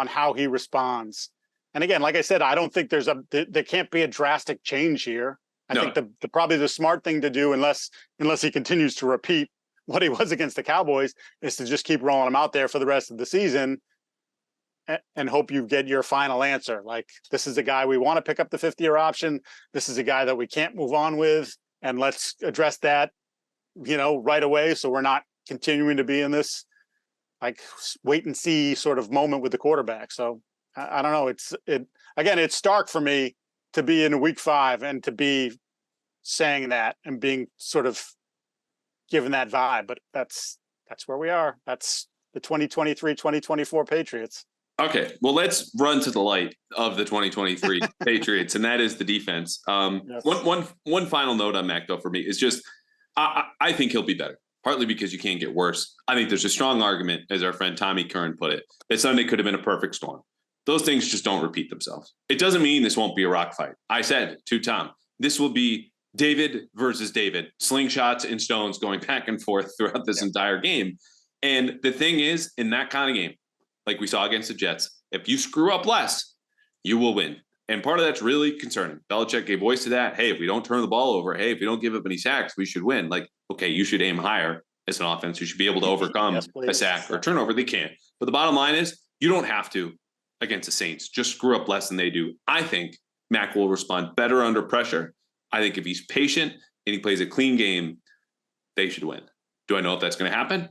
how he responds. And again, like I said, I don't think there can't be a drastic change here. I think the probably the smart thing to do, unless he continues to repeat what he was against the Cowboys, is to just keep rolling him out there for the rest of the season and hope you get your final answer. Like, this is a guy we want to pick up the 5th-year option. This is a guy that we can't move on with, and let's address that, right away. So we're not continuing to be in this like wait and see sort of moment with the quarterback. So I don't know. It's stark for me to be in week 5 and to be saying that and being sort of given that vibe, but that's where we are. That's the 2023-2024 Patriots. Okay, well, let's run to the light of the 2023 Patriots, and that is the defense. Yes. One final note on Mac, though, for me is just I think he'll be better, partly because you can't get worse. I think there's a strong argument, as our friend Tommy Curran put it, that Sunday could have been a perfect storm. Those things just don't repeat themselves. It doesn't mean this won't be a rock fight. I said to Tom, this will be David versus David, slingshots and stones going back and forth throughout this entire game. And the thing is, in that kind of game, like we saw against the Jets. If you screw up less, you will win. And part of that's really concerning. Belichick gave voice to that. Hey, if we don't turn the ball over, hey, if we don't give up any sacks, we should win. Like, okay, you should aim higher as an offense. You should be able to overcome a sack or turnover. They can't. But the bottom line is you don't have to against the Saints. Just screw up less than they do. I think Mac will respond better under pressure. I think if he's patient and he plays a clean game, they should win. Do I know if that's going to happen?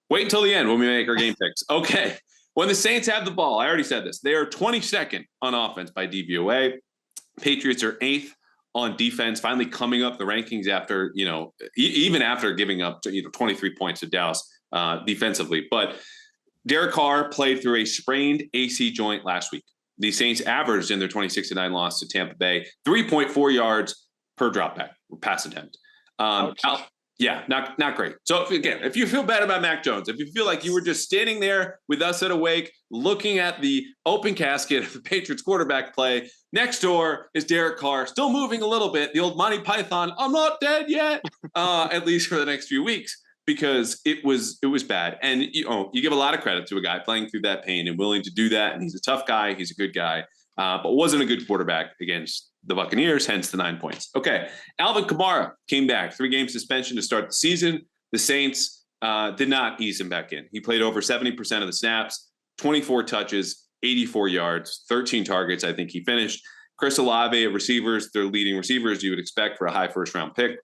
Wait until the end when we make our game picks. Okay. When the Saints have the ball, I already said this, they are 22nd on offense by DVOA. Patriots are 8th on defense, finally coming up the rankings after, even after giving up, 23 points to Dallas defensively. But Derek Carr played through a sprained AC joint last week. The Saints averaged in their 26-9 loss to Tampa Bay 3.4 yards per dropback or pass attempt. Yeah, not great. So if you feel bad about Mac Jones, if you feel like you were just standing there with us at Awake, looking at the open casket of the Patriots quarterback play, next door is Derek Carr, still moving a little bit. The old Monty Python, I'm not dead yet, at least for the next few weeks, because it was bad. And you give a lot of credit to a guy playing through that pain and willing to do that. And he's a tough guy. He's a good guy, but wasn't a good quarterback against the Buccaneers, hence the 9 points. Okay, Alvin Kamara came back, 3-game suspension to start the season. The Saints did not ease him back in. He played over 70% of the snaps, 24 touches, 84 yards, 13 targets. I think he finished. Chris Olave at receivers, their leading receivers you would expect for a high first-round pick.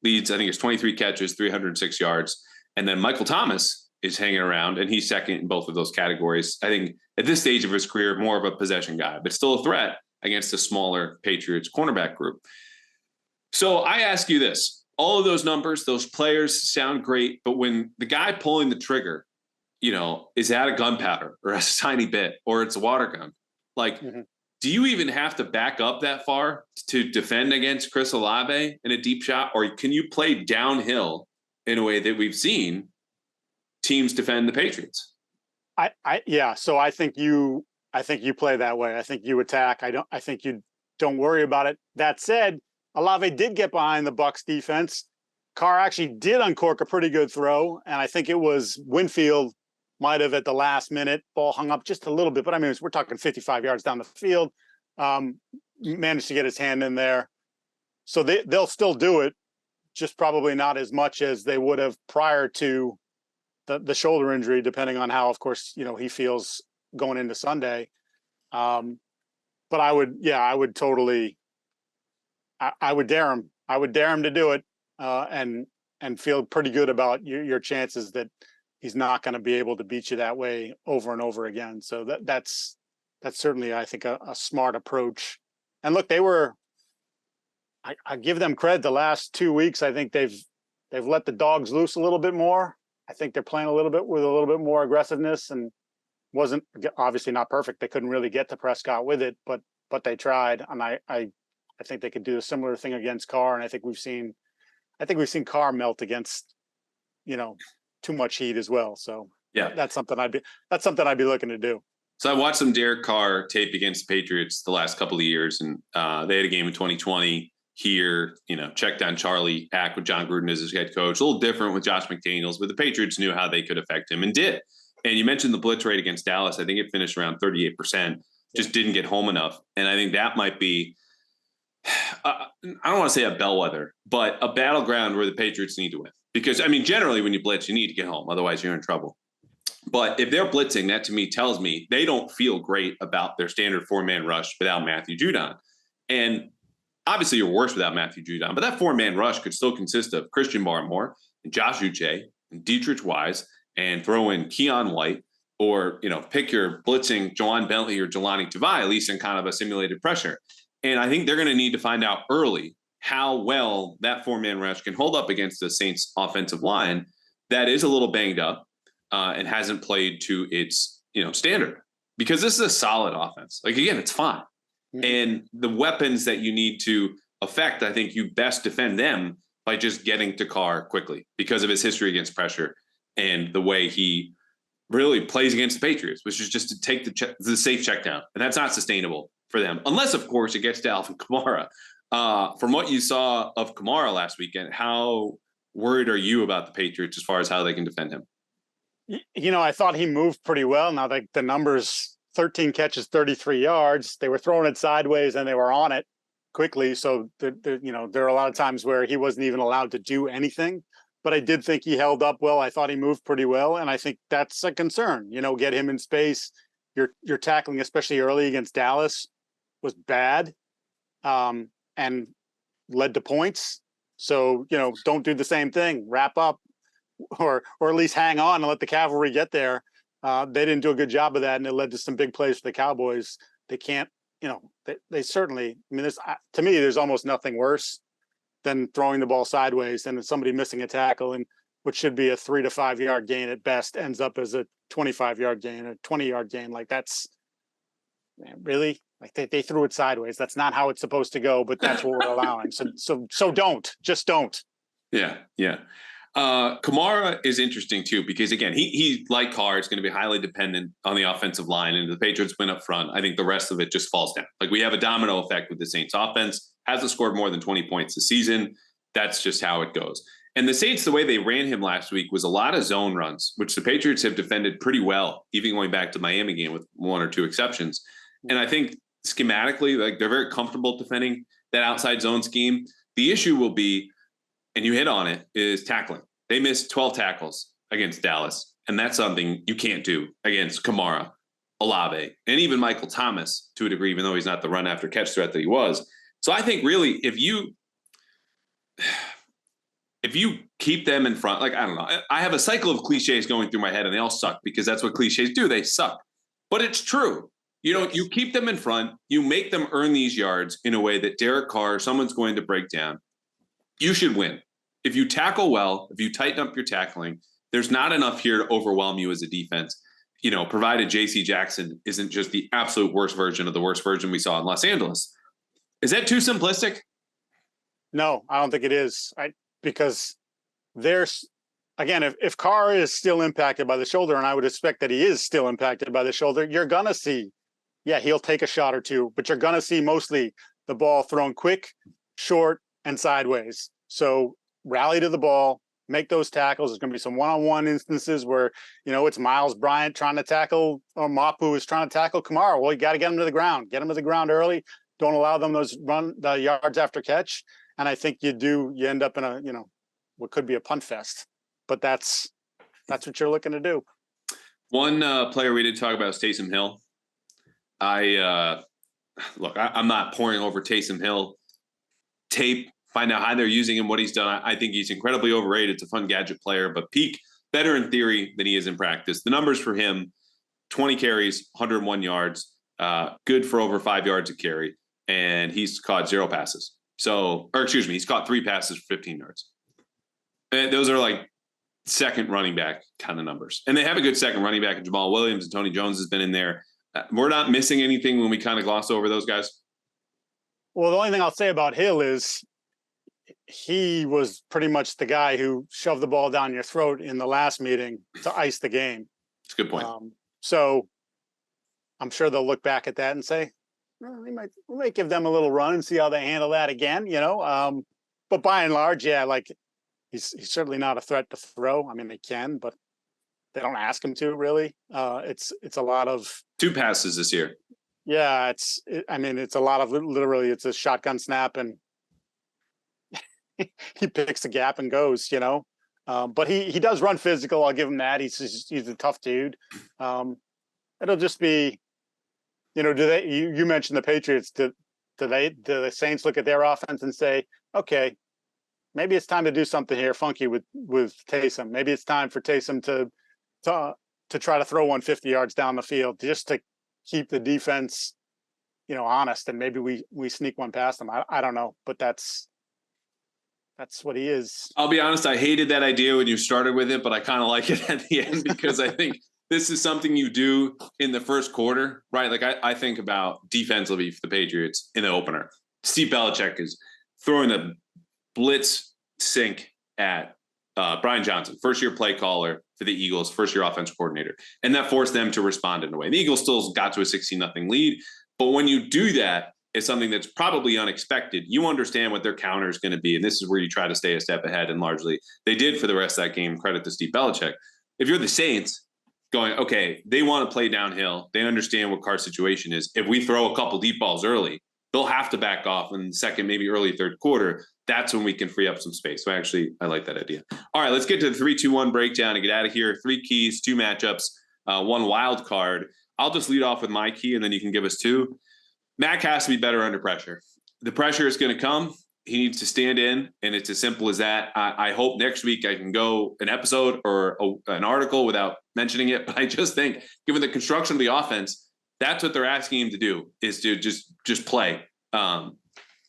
Leads, I think it's 23 catches, 306 yards. And then Michael Thomas is hanging around, and he's second in both of those categories. I think at this stage of his career, more of a possession guy, but still a threat against a smaller Patriots cornerback group. So I ask you this, all of those numbers, those players sound great, but when the guy pulling the trigger, is at a gunpowder or a tiny bit, or it's a water gun, do you even have to back up that far to defend against Chris Olave in a deep shot? Or can you play downhill in a way that we've seen teams defend the Patriots? So I think you play that way. I think you attack. I think you don't worry about it. That said, Olave did get behind the Bucs defense. Carr actually did uncork a pretty good throw, and I think it was Winfield might have at the last minute, ball hung up just a little bit, but I mean, we're talking 55 yards down the field. Managed to get his hand in there. So they'll still do it, just probably not as much as they would have prior to the shoulder injury, depending on how, of course, he feels going into Sunday. But I would dare him. I would dare him to do it and feel pretty good about your chances that he's not going to be able to beat you that way over and over again. So that's certainly, I think, a smart approach. And look, I give them credit. The last 2 weeks, I think they've let the dogs loose a little bit more. I think they're playing a little bit with a little bit more aggressiveness, and wasn't obviously not perfect. They couldn't really get to Prescott with it, but they tried. And I think they could do a similar thing against Carr. And I think we've seen Carr melt against, too much heat as well. So yeah, that's something I'd be looking to do. So I watched some Derek Carr tape against the Patriots the last couple of years, and they had a game in 2020 here, checked on Charlie Ack with John Gruden as his head coach. A little different with Josh McDaniels, but the Patriots knew how they could affect him and did. And you mentioned the blitz rate against Dallas. I think it finished around 38%, just didn't get home enough. And I think that might be, I don't want to say a bellwether, but a battleground where the Patriots need to win. Because, I mean, generally when you blitz, you need to get home. Otherwise, you're in trouble. But if they're blitzing, that to me tells me they don't feel great about their standard 4-man rush without Matthew Judon. And obviously you're worse without Matthew Judon, but that 4-man rush could still consist of Christian Barmore and Josh Uche and Dietrich Wise, and throw in Keon White, or, pick your blitzing Jawan Bentley or Jelani Tavai, at least in kind of a simulated pressure. And I think they're going to need to find out early how well that 4-man rush can hold up against the Saints offensive line that is a little banged up and hasn't played to its, standard, because this is a solid offense. Like, again, it's fine. Mm-hmm. And the weapons that you need to affect, I think you best defend them by just getting to Carr quickly because of his history against pressure and the way he really plays against the Patriots, which is just to take the safe check down. And that's not sustainable for them, unless, of course, it gets to Alvin Kamara. From what you saw of Kamara last weekend, how worried are you about the Patriots as far as how they can defend him? I thought he moved pretty well. Now, the numbers, 13 catches, 33 yards. They were throwing it sideways and they were on it quickly. So, there are a lot of times where he wasn't even allowed to do anything. But I did think he held up well. I thought he moved pretty well. And I think that's a concern. Get him in space. Your tackling, especially early against Dallas, was bad and led to points. So, don't do the same thing. Wrap up or at least hang on and let the cavalry get there. They didn't do a good job of that, and it led to some big plays for the Cowboys. They can't, they certainly, to me, there's almost nothing worse than throwing the ball sideways and somebody missing a tackle, and what should be a 3 to 5 yard gain at best ends up as a 25-yard gain, a 20-yard gain. Like, that's really, like, they threw it sideways. That's not how it's supposed to go, but that's what we're allowing. So don't. Yeah. Kamara is interesting too, because again, he like Carr is going to be highly dependent on the offensive line, and the Patriots win up front. I think the rest of it just falls down. Like, we have a domino effect with the Saints offense. Hasn't scored more than 20 points this season. That's just how it goes. And the Saints, the way they ran him last week was a lot of zone runs, which the Patriots have defended pretty well, even going back to the Miami game with 1 or 2 exceptions. And I think schematically, like, they're very comfortable defending that outside zone scheme. The issue will be, and you hit on it, is tackling. They missed 12 tackles against Dallas, and that's something you can't do against Kamara, Olave, and even Michael Thomas to a degree, even though he's not the run after catch threat that he was. So I think really if you keep them in front, like, I don't know, I have a cycle of cliches going through my head and they all suck because that's what cliches do. They suck, but it's true. You keep them in front, you make them earn these yards in a way that Derek Carr, someone's going to break down. You should win. If you tackle well, if you tighten up your tackling, there's not enough here to overwhelm you as a defense, provided JC Jackson isn't just the absolute worst version of the worst version we saw in Los Angeles. Is that too simplistic? No, I don't think it is. Because there's, again, if Carr is still impacted by the shoulder, and I would expect that he is still impacted by the shoulder, you're going to see, he'll take a shot or two, but you're going to see mostly the ball thrown quick, short, and sideways. So rally to the ball, make those tackles. There's going to be some one-on-one instances where, it's Miles Bryant trying to tackle, or Mapu is trying to tackle Kamara. Well, you got to get him to the ground. Get him to the ground early. Don't allow them the yards after catch. And I think you end up in a, what could be a punt fest, but that's what you're looking to do. One player we did talk about is Taysom Hill. I'm not pouring over Taysom Hill tape, find out how they're using him, what he's done. I think he's incredibly overrated. It's a fun gadget player, but peak better in theory than he is in practice. The numbers for him, 20 carries, 101 yards, good for over 5 yards a carry. And he's caught 0 passes. He's caught 3 passes for 15 yards. And those are like second running back kind of numbers. And they have a good second running back in Jamal Williams, and Tony Jones has been in there. We're not missing anything when we kind of gloss over those guys. Well, the only thing I'll say about Hill is he was pretty much the guy who shoved the ball down your throat in the last meeting to ice the game. That's a good point. So I'm sure they'll look back at that and say, we might give them a little run and see how they handle that again, but by and large, he's certainly not a threat to throw. I mean, they can, but they don't ask him to really. It's a lot of 2 passes this year. Yeah. It's a lot of literally it's a shotgun snap and he picks the gap and goes, but he does run physical. I'll give him that. He's a tough dude. It'll just be, you mentioned the Patriots. Do the Saints look at their offense and say, okay, maybe it's time to do something here funky with Taysom. Maybe it's time for Taysom to try to throw 150 yards down the field just to keep the defense, honest. And maybe we sneak one past them. I don't know, but that's what he is. I'll be honest. I hated that idea when you started with it, but I kind of like it at the end because I think this is something you do in the first quarter, right? Like I think about defensively for the Patriots in the opener. Steve Belichick is throwing a blitz sink at Brian Johnson, first-year play caller for the Eagles, first-year offensive coordinator. And that forced them to respond in a way. The Eagles still got to a 16-0 lead. But when you do that, it's something that's probably unexpected. You understand what their counter is going to be. And this is where you try to stay a step ahead. And largely they did for the rest of that game. Credit to Steve Belichick. if you're the Saints going, okay, they want to play downhill. They understand what Carr's situation is. If we throw a couple deep balls early, they'll have to back off in the second, maybe early third quarter. That's when we can free up some space. So actually, I like that idea. All right, let's get to the 3-2-1 breakdown and get out of here. 3 keys, 2 matchups, 1 wild card. I'll just lead off with my key, and then you can give us 2. Mac has to be better under pressure. The pressure is going to come. He needs to stand in, and it's as simple as that. I hope next week I can go an episode or an article without mentioning it, but I just think, given the construction of the offense, that's what they're asking him to do, is to just play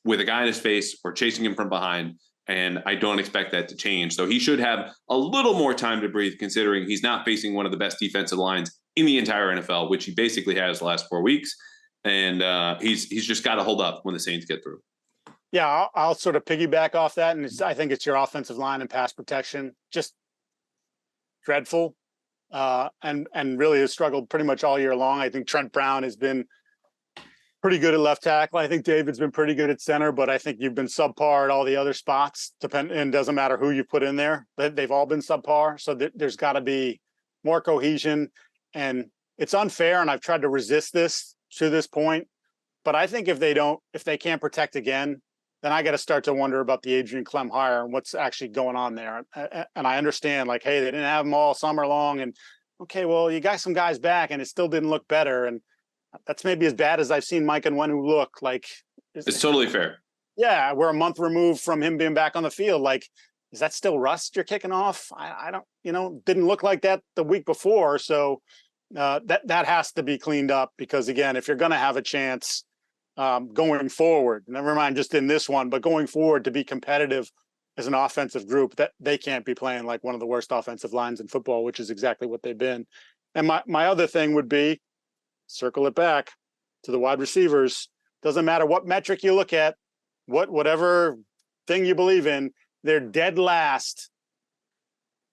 with a guy in his face or chasing him from behind, and I don't expect that to change. So he should have a little more time to breathe, considering he's not facing one of the best defensive lines in the entire NFL, which he basically has the last 4 weeks, and he's just got to hold up when the Saints get through. Yeah, I'll sort of piggyback off that, and I think it's your offensive line and pass protection, just dreadful, and really has struggled pretty much all year long. I think Trent Brown has been pretty good at left tackle. I think David's been pretty good at center, but I think you've been subpar at all the other spots. And doesn't matter who you put in there; they've all been subpar. So there's got to be more cohesion, and it's unfair. And I've tried to resist this to this point, but I think if they can't protect again, then I got to start to wonder about the Adrian Clem hire and what's actually going on there. And I understand, like, hey, they didn't have them all summer long, and okay, well, you got some guys back, and it still didn't look better. And that's maybe as bad as I've seen Mike and Wenu look. Like, it's totally fair. Yeah, we're a month removed from him being back on the field. Like, is that still rust you're kicking off? I don't, didn't look like that the week before. So that has to be cleaned up, because again, if you're going to have a chance going forward, never mind just in this one, but going forward to be competitive as an offensive group, that they can't be playing like one of the worst offensive lines in football, which is exactly what they've been. And my other thing would be, circle it back to the wide receivers. Doesn't matter what metric you look at, whatever thing you believe in, they're dead last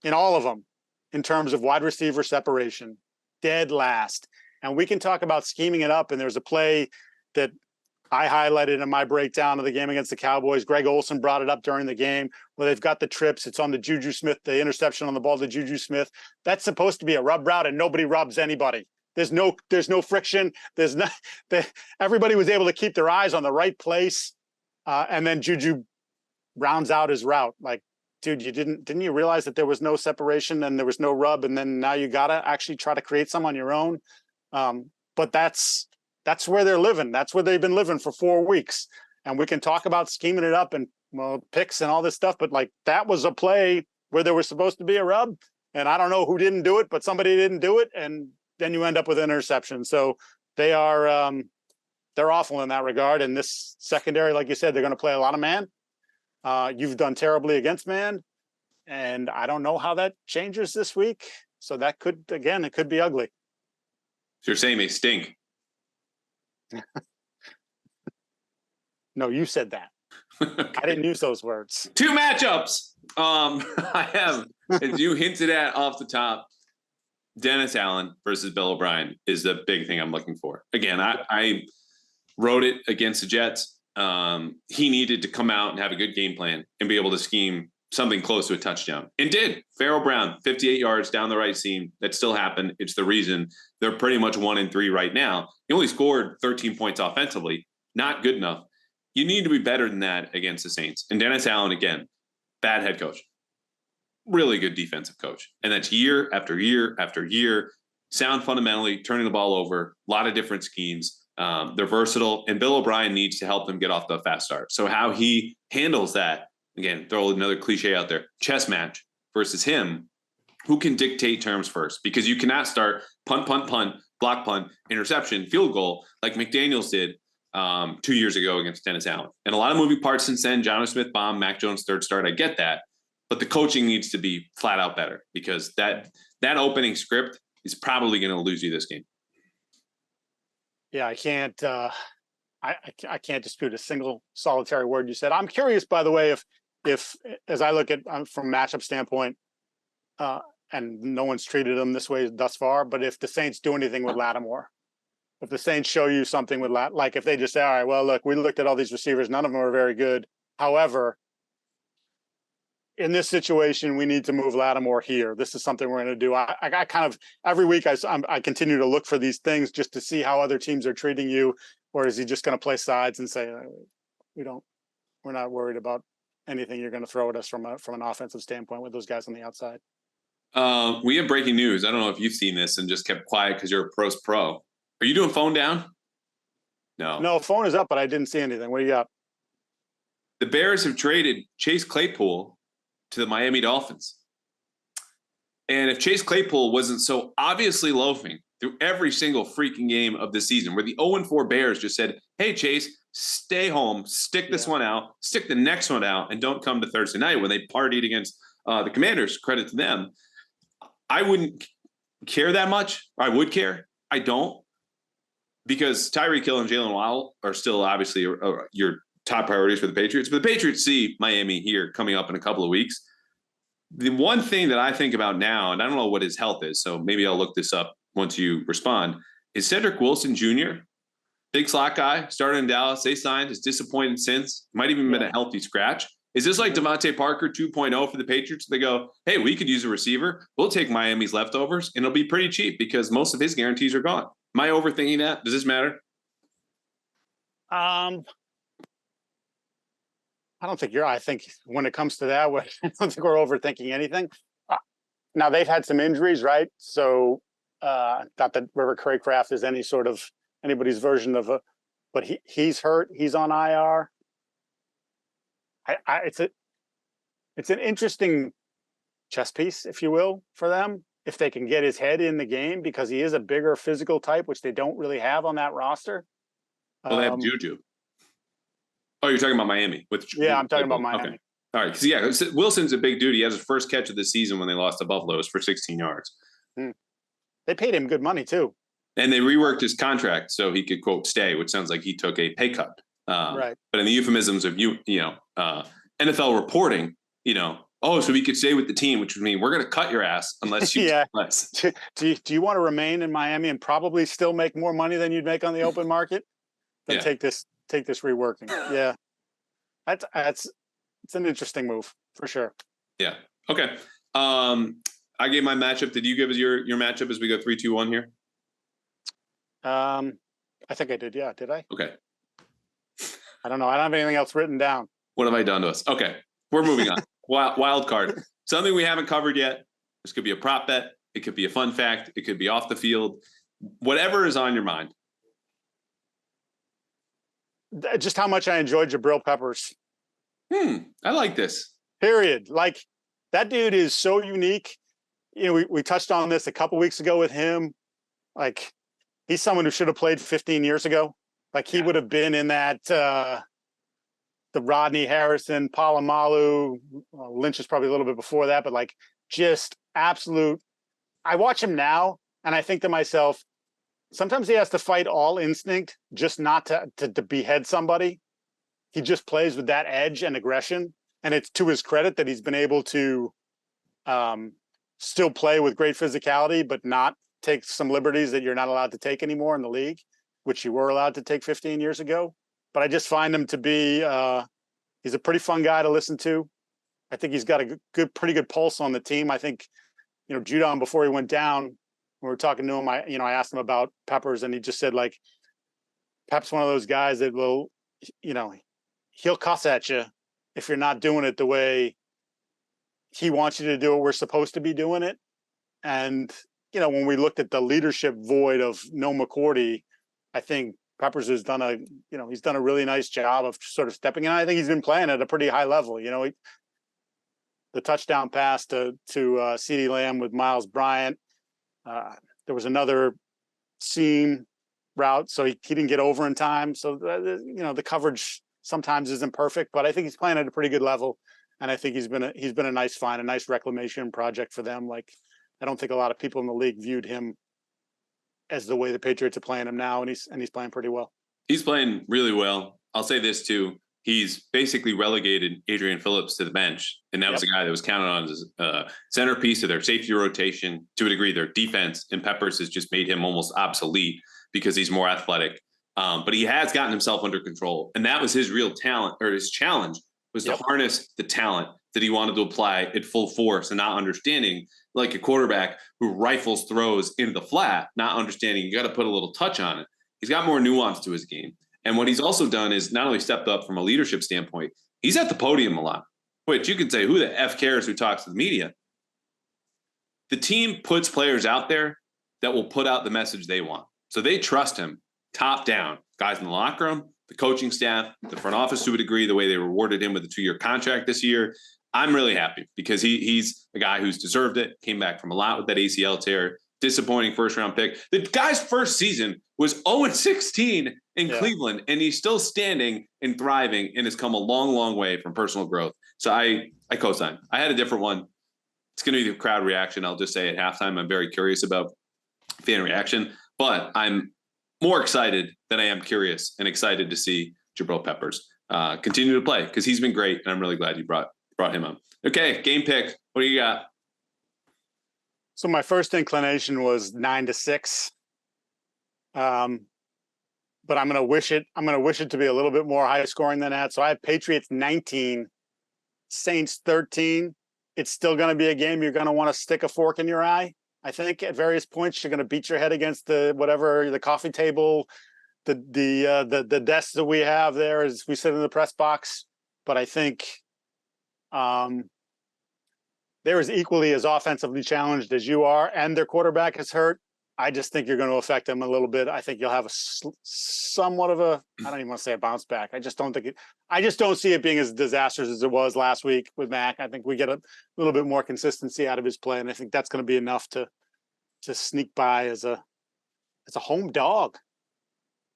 in all of them in terms of wide receiver separation. Dead last. And we can talk about scheming it up. And there's a play that I highlighted in my breakdown of the game against the Cowboys. Greg Olsen brought it up during the game where they've got the trips. It's on the Juju Smith, the interception on the ball to Juju Smith. That's supposed to be a rub route, and nobody rubs anybody. There's no friction. Everybody was able to keep their eyes on the right place. And then Juju rounds out his route. Like, dude, didn't you realize that there was no separation and there was no rub? And then now you got to actually try to create some on your own. But that's where they're living. That's where they've been living for 4 weeks. And we can talk about scheming it up and picks and all this stuff. But like, that was a play where there was supposed to be a rub. And I don't know who didn't do it, but somebody didn't do it. And then you end up with an interception. So they are they're awful in that regard. And this secondary, like you said, they're going to play a lot of man. You've done terribly against man, and I don't know how that changes this week. So that could be ugly. So you're saying they stink? No, you said that. Okay. I didn't use those words. 2 matchups. I have, as you hinted at off the top, Dennis Allen versus Bill O'Brien is the big thing I'm looking for. Again, I wrote it against the Jets. He needed to come out and have a good game plan and be able to scheme something close to a touchdown, and did. Pharaoh Brown, 58 yards down the right seam. That still happened. It's the reason they're pretty much 1-3 right now. He only scored 13 points offensively. Not good enough. You need to be better than that against the Saints. And Dennis Allen, again, bad head coach. Really good defensive coach. And that's year after year after year. Sound fundamentally, turning the ball over, a lot of different schemes. They're versatile, and Bill O'Brien needs to help them get off the fast start. So how he handles that, again, throw another cliche out there, chess match versus him, who can dictate terms first? Because you cannot start punt, block punt, interception, field goal like McDaniels did 2 years ago against Dennis Allen. And a lot of moving parts since then. Jonnu Smith bomb, Mac Jones third start. I get that. But the coaching needs to be flat out better, because that opening script is probably going to lose you this game. Yeah, I can't dispute a single solitary word you said. I'm curious, by the way, if as I look at from matchup standpoint, and no one's treated them this way thus far, but if the Saints do anything with Lattimore, if the Saints show you something with like if they just say, all right, well, look, we looked at all these receivers, none of them are very good. However, in this situation, we need to move Lattimore here. This is something we're going to do. I kind of every week I continue to look for these things just to see how other teams are treating you, or is he just going to play sides and say we're not worried about anything you're going to throw at us from an offensive standpoint with those guys on the outside. We have breaking news. I don't know if you've seen this and just kept quiet because you're a pros pro. Are you doing phone down? No, phone is up, but I didn't see anything. What do you got? The Bears have traded Chase Claypool to the Miami Dolphins. And if Chase Claypool wasn't so obviously loafing through every single freaking game of the season, where the 0-4 Bears just said, hey, Chase, stay home, stick this one out, stick the next one out, and don't come to Thursday night when they partied against the Commanders, credit to them. I wouldn't care that much. I would care. I don't. Because Tyreek Hill and Jalen Waddle are still obviously your top priorities for the Patriots. But the Patriots see Miami here coming up in a couple of weeks. The one thing that I think about now, and I don't know what his health is, so maybe I'll look this up once you respond, is Cedric Wilson Jr., big slot guy, started in Dallas. They signed, has disappointed since, might even been a healthy scratch. Is this like Devontae Parker 2.0 for the Patriots? They go, hey, we could use a receiver. We'll take Miami's leftovers, and it'll be pretty cheap because most of his guarantees are gone. Am I overthinking that? Does this matter? I don't think I think when it comes to that, I don't think we're overthinking anything. Now, they've had some injuries, right? So not that River Craycraft is anybody's version of but he's hurt. He's on IR. It's an interesting chess piece, if you will, for them, if they can get his head in the game, because he is a bigger physical type, which they don't really have on that roster. Well, they have Juju. Oh, you're talking about Miami? I'm talking about Miami. Okay. All right, because Wilson's a big dude. He has his first catch of the season when they lost to Buffalo. It was for 16 yards. They paid him good money too, and they reworked his contract so he could quote stay, which sounds like he took a pay cut. Right. But in the euphemisms of NFL reporting, so we could stay with the team, which would mean we're going to cut your ass unless you less. Do you want to remain in Miami and probably still make more money than you'd make on the open market? Then take this reworking. Yeah, it's an interesting move for sure. Yeah. Okay. I gave my matchup. Did you give us your matchup as we go 3, 2, 1 here? I think I did. Yeah. Did I? Okay. I don't know. I don't have anything else written down. What have I done to us? Okay. We're moving on. Wild card. Something we haven't covered yet. This could be a prop bet. It could be a fun fact. It could be off the field. Whatever is on your mind. Just how much I enjoyed Jabril Peppers. I like this. Period. Like, that dude is so unique. We touched on this a couple weeks ago with him. Like, he's someone who should have played 15 years ago. Like, he would have been in that the Rodney Harrison, Polamalu, Lynch is probably a little bit before that, but like, just absolute. I watch him now and I think to myself, sometimes he has to fight all instinct just not to behead somebody. He just plays with that edge and aggression. And it's to his credit that he's been able to still play with great physicality, but not take some liberties that you're not allowed to take anymore in the league, which you were allowed to take 15 years ago. But I just find him to be, he's a pretty fun guy to listen to. I think he's got a pretty good pulse on the team. I think, Judon, before he went down, when we were talking to him, I asked him about Peppers, and he just said, like, Pep's one of those guys that will, he'll cuss at you if you're not doing it the way he wants you to do it. We're supposed to be doing it. And, when we looked at the leadership void of No McCourty, I think Peppers has done he's done a really nice job of sort of stepping in. I think he's been playing at a pretty high level. The touchdown pass to CeeDee Lamb with Miles Bryant. There was another seam route, so he didn't get over in time. So, the coverage sometimes isn't perfect, but I think he's playing at a pretty good level. And I think he's been a nice find, a nice reclamation project for them. Like, I don't think a lot of people in the league viewed him as the way the Patriots are playing him now, and he's playing pretty well. He's playing really well. I'll say this too. He's basically relegated Adrian Phillips to the bench. And that was a guy that was counted on as centerpiece of their safety rotation. To a degree, their defense, and Peppers has just made him almost obsolete because he's more athletic. But he has gotten himself under control. And that was his real talent, or his challenge, was to harness the talent that he wanted to apply at full force and not understanding, like a quarterback who rifles throws into the flat, not understanding you got to put a little touch on it. He's got more nuance to his game. And what he's also done is not only stepped up from a leadership standpoint, he's at the podium a lot, which you can say, who the F cares who talks to the media? The team puts players out there that will put out the message they want. So they trust him top down. Guys in the locker room, the coaching staff, the front office to a degree, the way they rewarded him with a 2-year contract this year. I'm really happy because he's a guy who's deserved it, came back from a lot with that ACL tear, disappointing first-round pick. The guy's first season was 0-16 in Cleveland, and he's still standing and thriving and has come a long, long way from personal growth. So I co-sign. I had a different one. It's going to be the crowd reaction. I'll just say at halftime, I'm very curious about fan reaction, but I'm more excited than I am curious and excited to see Jabril Peppers continue to play because he's been great, and I'm really glad you brought him up. Okay, game pick. What do you got? So my first inclination was 9-6. But I'm going to wish it to be a little bit more high scoring than that. So I have Patriots 19, Saints 13. It's still going to be a game you're going to want to stick a fork in your eye. I think at various points you're going to beat your head against the coffee table, the desk that we have there as we sit in the press box. But I think they're as equally as offensively challenged as you are, and their quarterback is hurt. I just think you're going to affect them a little bit. I think you'll have somewhat of a, I don't even want to say a bounce back. I just don't see it being as disastrous as it was last week with Mac. I think we get a little bit more consistency out of his play, and I think that's going to be enough to sneak by as a home dog.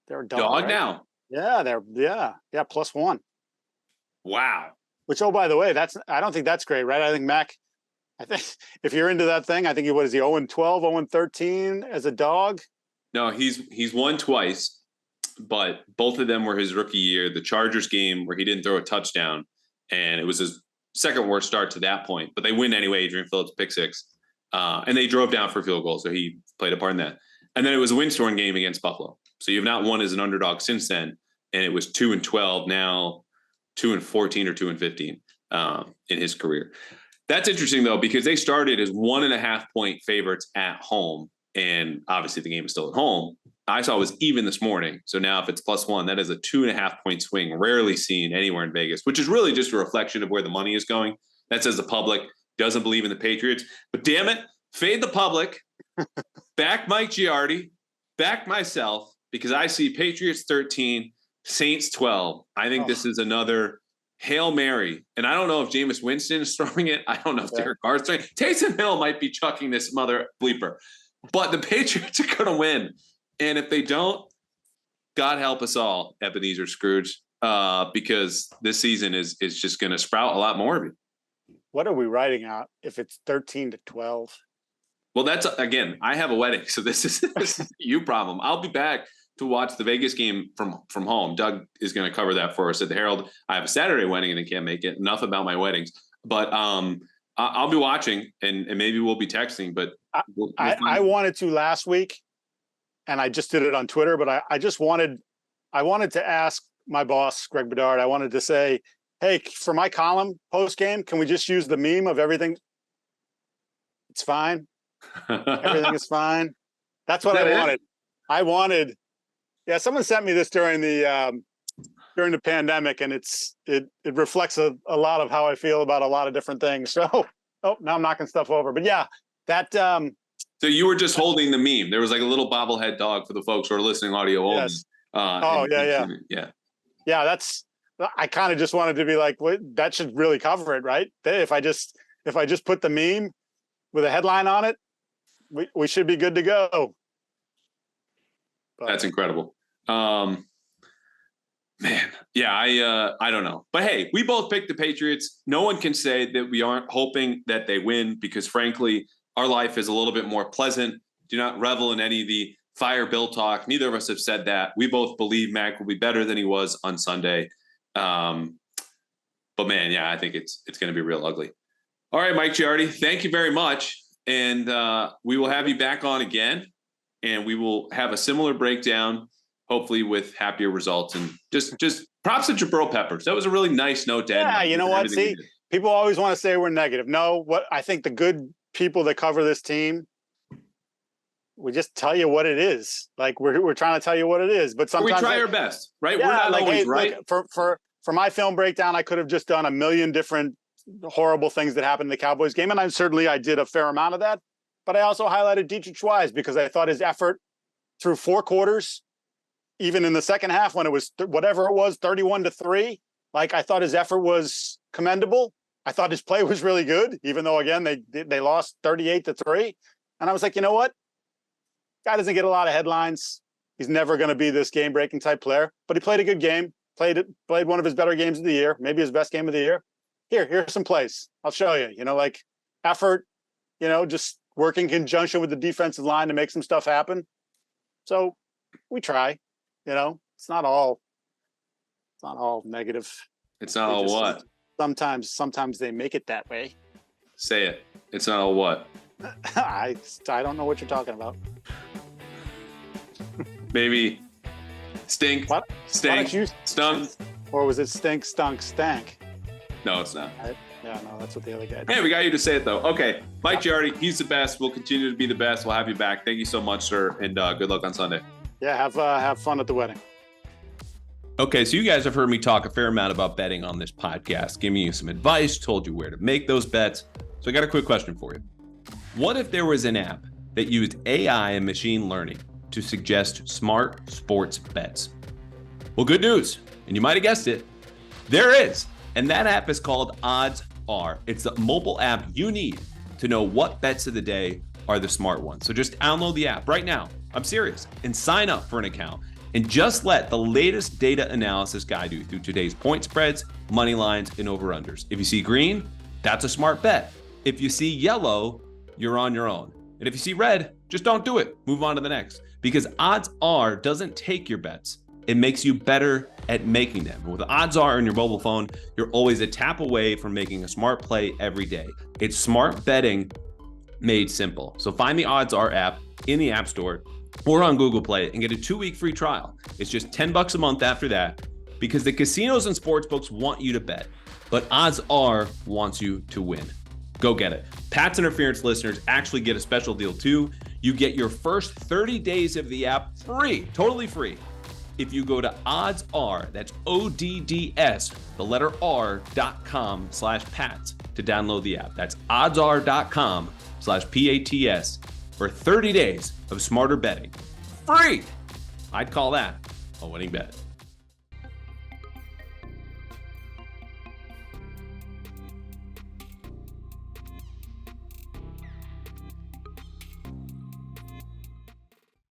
They're a dog right? Now. Yeah, they're +1. Wow. Which, oh, by the way, I don't think that's great, right? I think Mac. I think if you're into that thing, I think what is he 0-12, 0-13 as a dog? No, he's won twice, but both of them were his rookie year. The Chargers game where he didn't throw a touchdown, and it was his second worst start to that point. But they win anyway. Adrian Phillips pick 6, and they drove down for a field goal, so he played a part in that. And then it was a windstorm game against Buffalo. So you've not won as an underdog since then, and it was 2-12. Now 2-14 or 2-15 in his career. That's interesting, though, because they started as 1.5-point favorites at home. And obviously the game is still at home. I saw it was even this morning. So now if it's +1, that is a 2.5-point swing, rarely seen anywhere in Vegas, which is really just a reflection of where the money is going. That says the public doesn't believe in the Patriots. But damn it, fade the public, back Mike Giardi, back myself, because I see Patriots 13, Saints 12. I think this is another Hail Mary. And I don't know if Jameis Winston is throwing it. I don't know if Derek Carr's throwing it. Taysom Hill might be chucking this mother bleeper. But the Patriots are going to win. And if they don't, God help us all, Ebenezer Scrooge, because this season is just going to sprout a lot more of it. What are we writing out if it's 13-12? Well, that's, again, I have a wedding. So this is a you problem. I'll be back to watch the Vegas game from home. Doug is going to cover that for us at the Herald. I have a Saturday wedding and I can't make it. Enough about my weddings. But I'll be watching and maybe we'll be texting. But I wanted to last week, and I just did it on Twitter. But I wanted to ask my boss, Greg Bedard. I wanted to say, hey, for my column post game, can we just use the meme of everything? It's fine. Everything is fine. That's what I wanted. Yeah, someone sent me this during the pandemic, and it reflects a lot of how I feel about a lot of different things. So, now I'm knocking stuff over. But yeah, that. So you were just holding the meme. There was like a little bobblehead dog for the folks who are listening audio only. Yes. Yeah. That's. I kind of just wanted to be like, that should really cover it, right? If I just put the meme with a headline on it, we should be good to go. But that's incredible. Man, yeah, I don't know. But hey, we both picked the Patriots. No one can say that we aren't hoping that they win because, frankly, our life is a little bit more pleasant. Do not revel in any of the fire Bill talk. Neither of us have said that. We both believe Mac will be better than he was on Sunday. But man, yeah, I think it's going to be real ugly. All right, Mike Giardi, thank you very much. And we will have you back on again. And we will have a similar breakdown, hopefully with happier results. And just props to Jabril Peppers. That was a really nice note to end. Yeah, you know what? See, people always want to say we're negative. No, what I think the good people that cover this team, we just tell you what it is. Like we're trying to tell you what it is, but sometimes we try our best, right? Yeah, We're not like, always hey, right. Look, for my film breakdown, I could have just done a million different horrible things that happened in the Cowboys game, and I did a fair amount of that. But I also highlighted Dietrich Wise because I thought his effort through 4 quarters, even in the second half when it was whatever it was, 31-3, like I thought his effort was commendable. I thought his play was really good, even though again they lost 38-3. And I was like, you know what? Guy doesn't get a lot of headlines. He's never going to be this game-breaking type player, but he played a good game. Played one of his better games of the year, maybe his best game of the year. Here's some plays. I'll show you. You know, like effort. You know, just working in conjunction with the defensive line to make some stuff happen. So we try. You know, it's not all negative. It's not all what? Sometimes they make it that way. Say it. It's not all what? I don't know what you're talking about. Maybe stink, what? stink, stunk. Or was it stink, stunk, stank? No, it's not. Yeah, no, that's what the other guy did. Hey, we got you to say it, though. Okay, Mike Giardi, he's the best. We'll continue to be the best. We'll have you back. Thank you so much, sir, and good luck on Sunday. Yeah, have fun at the wedding. Okay, so you guys have heard me talk a fair amount about betting on this podcast, giving you some advice, told you where to make those bets. So I got a quick question for you. What if there was an app that used AI and machine learning to suggest smart sports bets? Well, good news, and you might have guessed it, there is. And that app is called Odds Are. It's the mobile app you need to know what bets of the day are the smart ones. So just download the app right now. I'm serious. And sign up for an account. And just let the latest data analysis guide you through today's point spreads, money lines, and over-unders. If you see green, that's a smart bet. If you see yellow, you're on your own. And if you see red, just don't do it. Move on to the next. Because Odds Are doesn't take your bets. It makes you better at making them. With Odds Are on your mobile phone, you're always a tap away from making a smart play every day. It's smart betting made simple. So find the Odds Are app in the App Store or on Google Play and get a 2-week free trial. It's just $10 a month after that because the casinos and sportsbooks want you to bet, but Odds Are wants you to win. Go get it. Pat's Interference listeners actually get a special deal too. You get your first 30 days of the app free, totally free. If you go to Odds Are, that's ODDS, the letter R.com/Pats to download the app. That's oddsr.com/PATS for 30 days of smarter betting. Free! I'd call that a winning bet.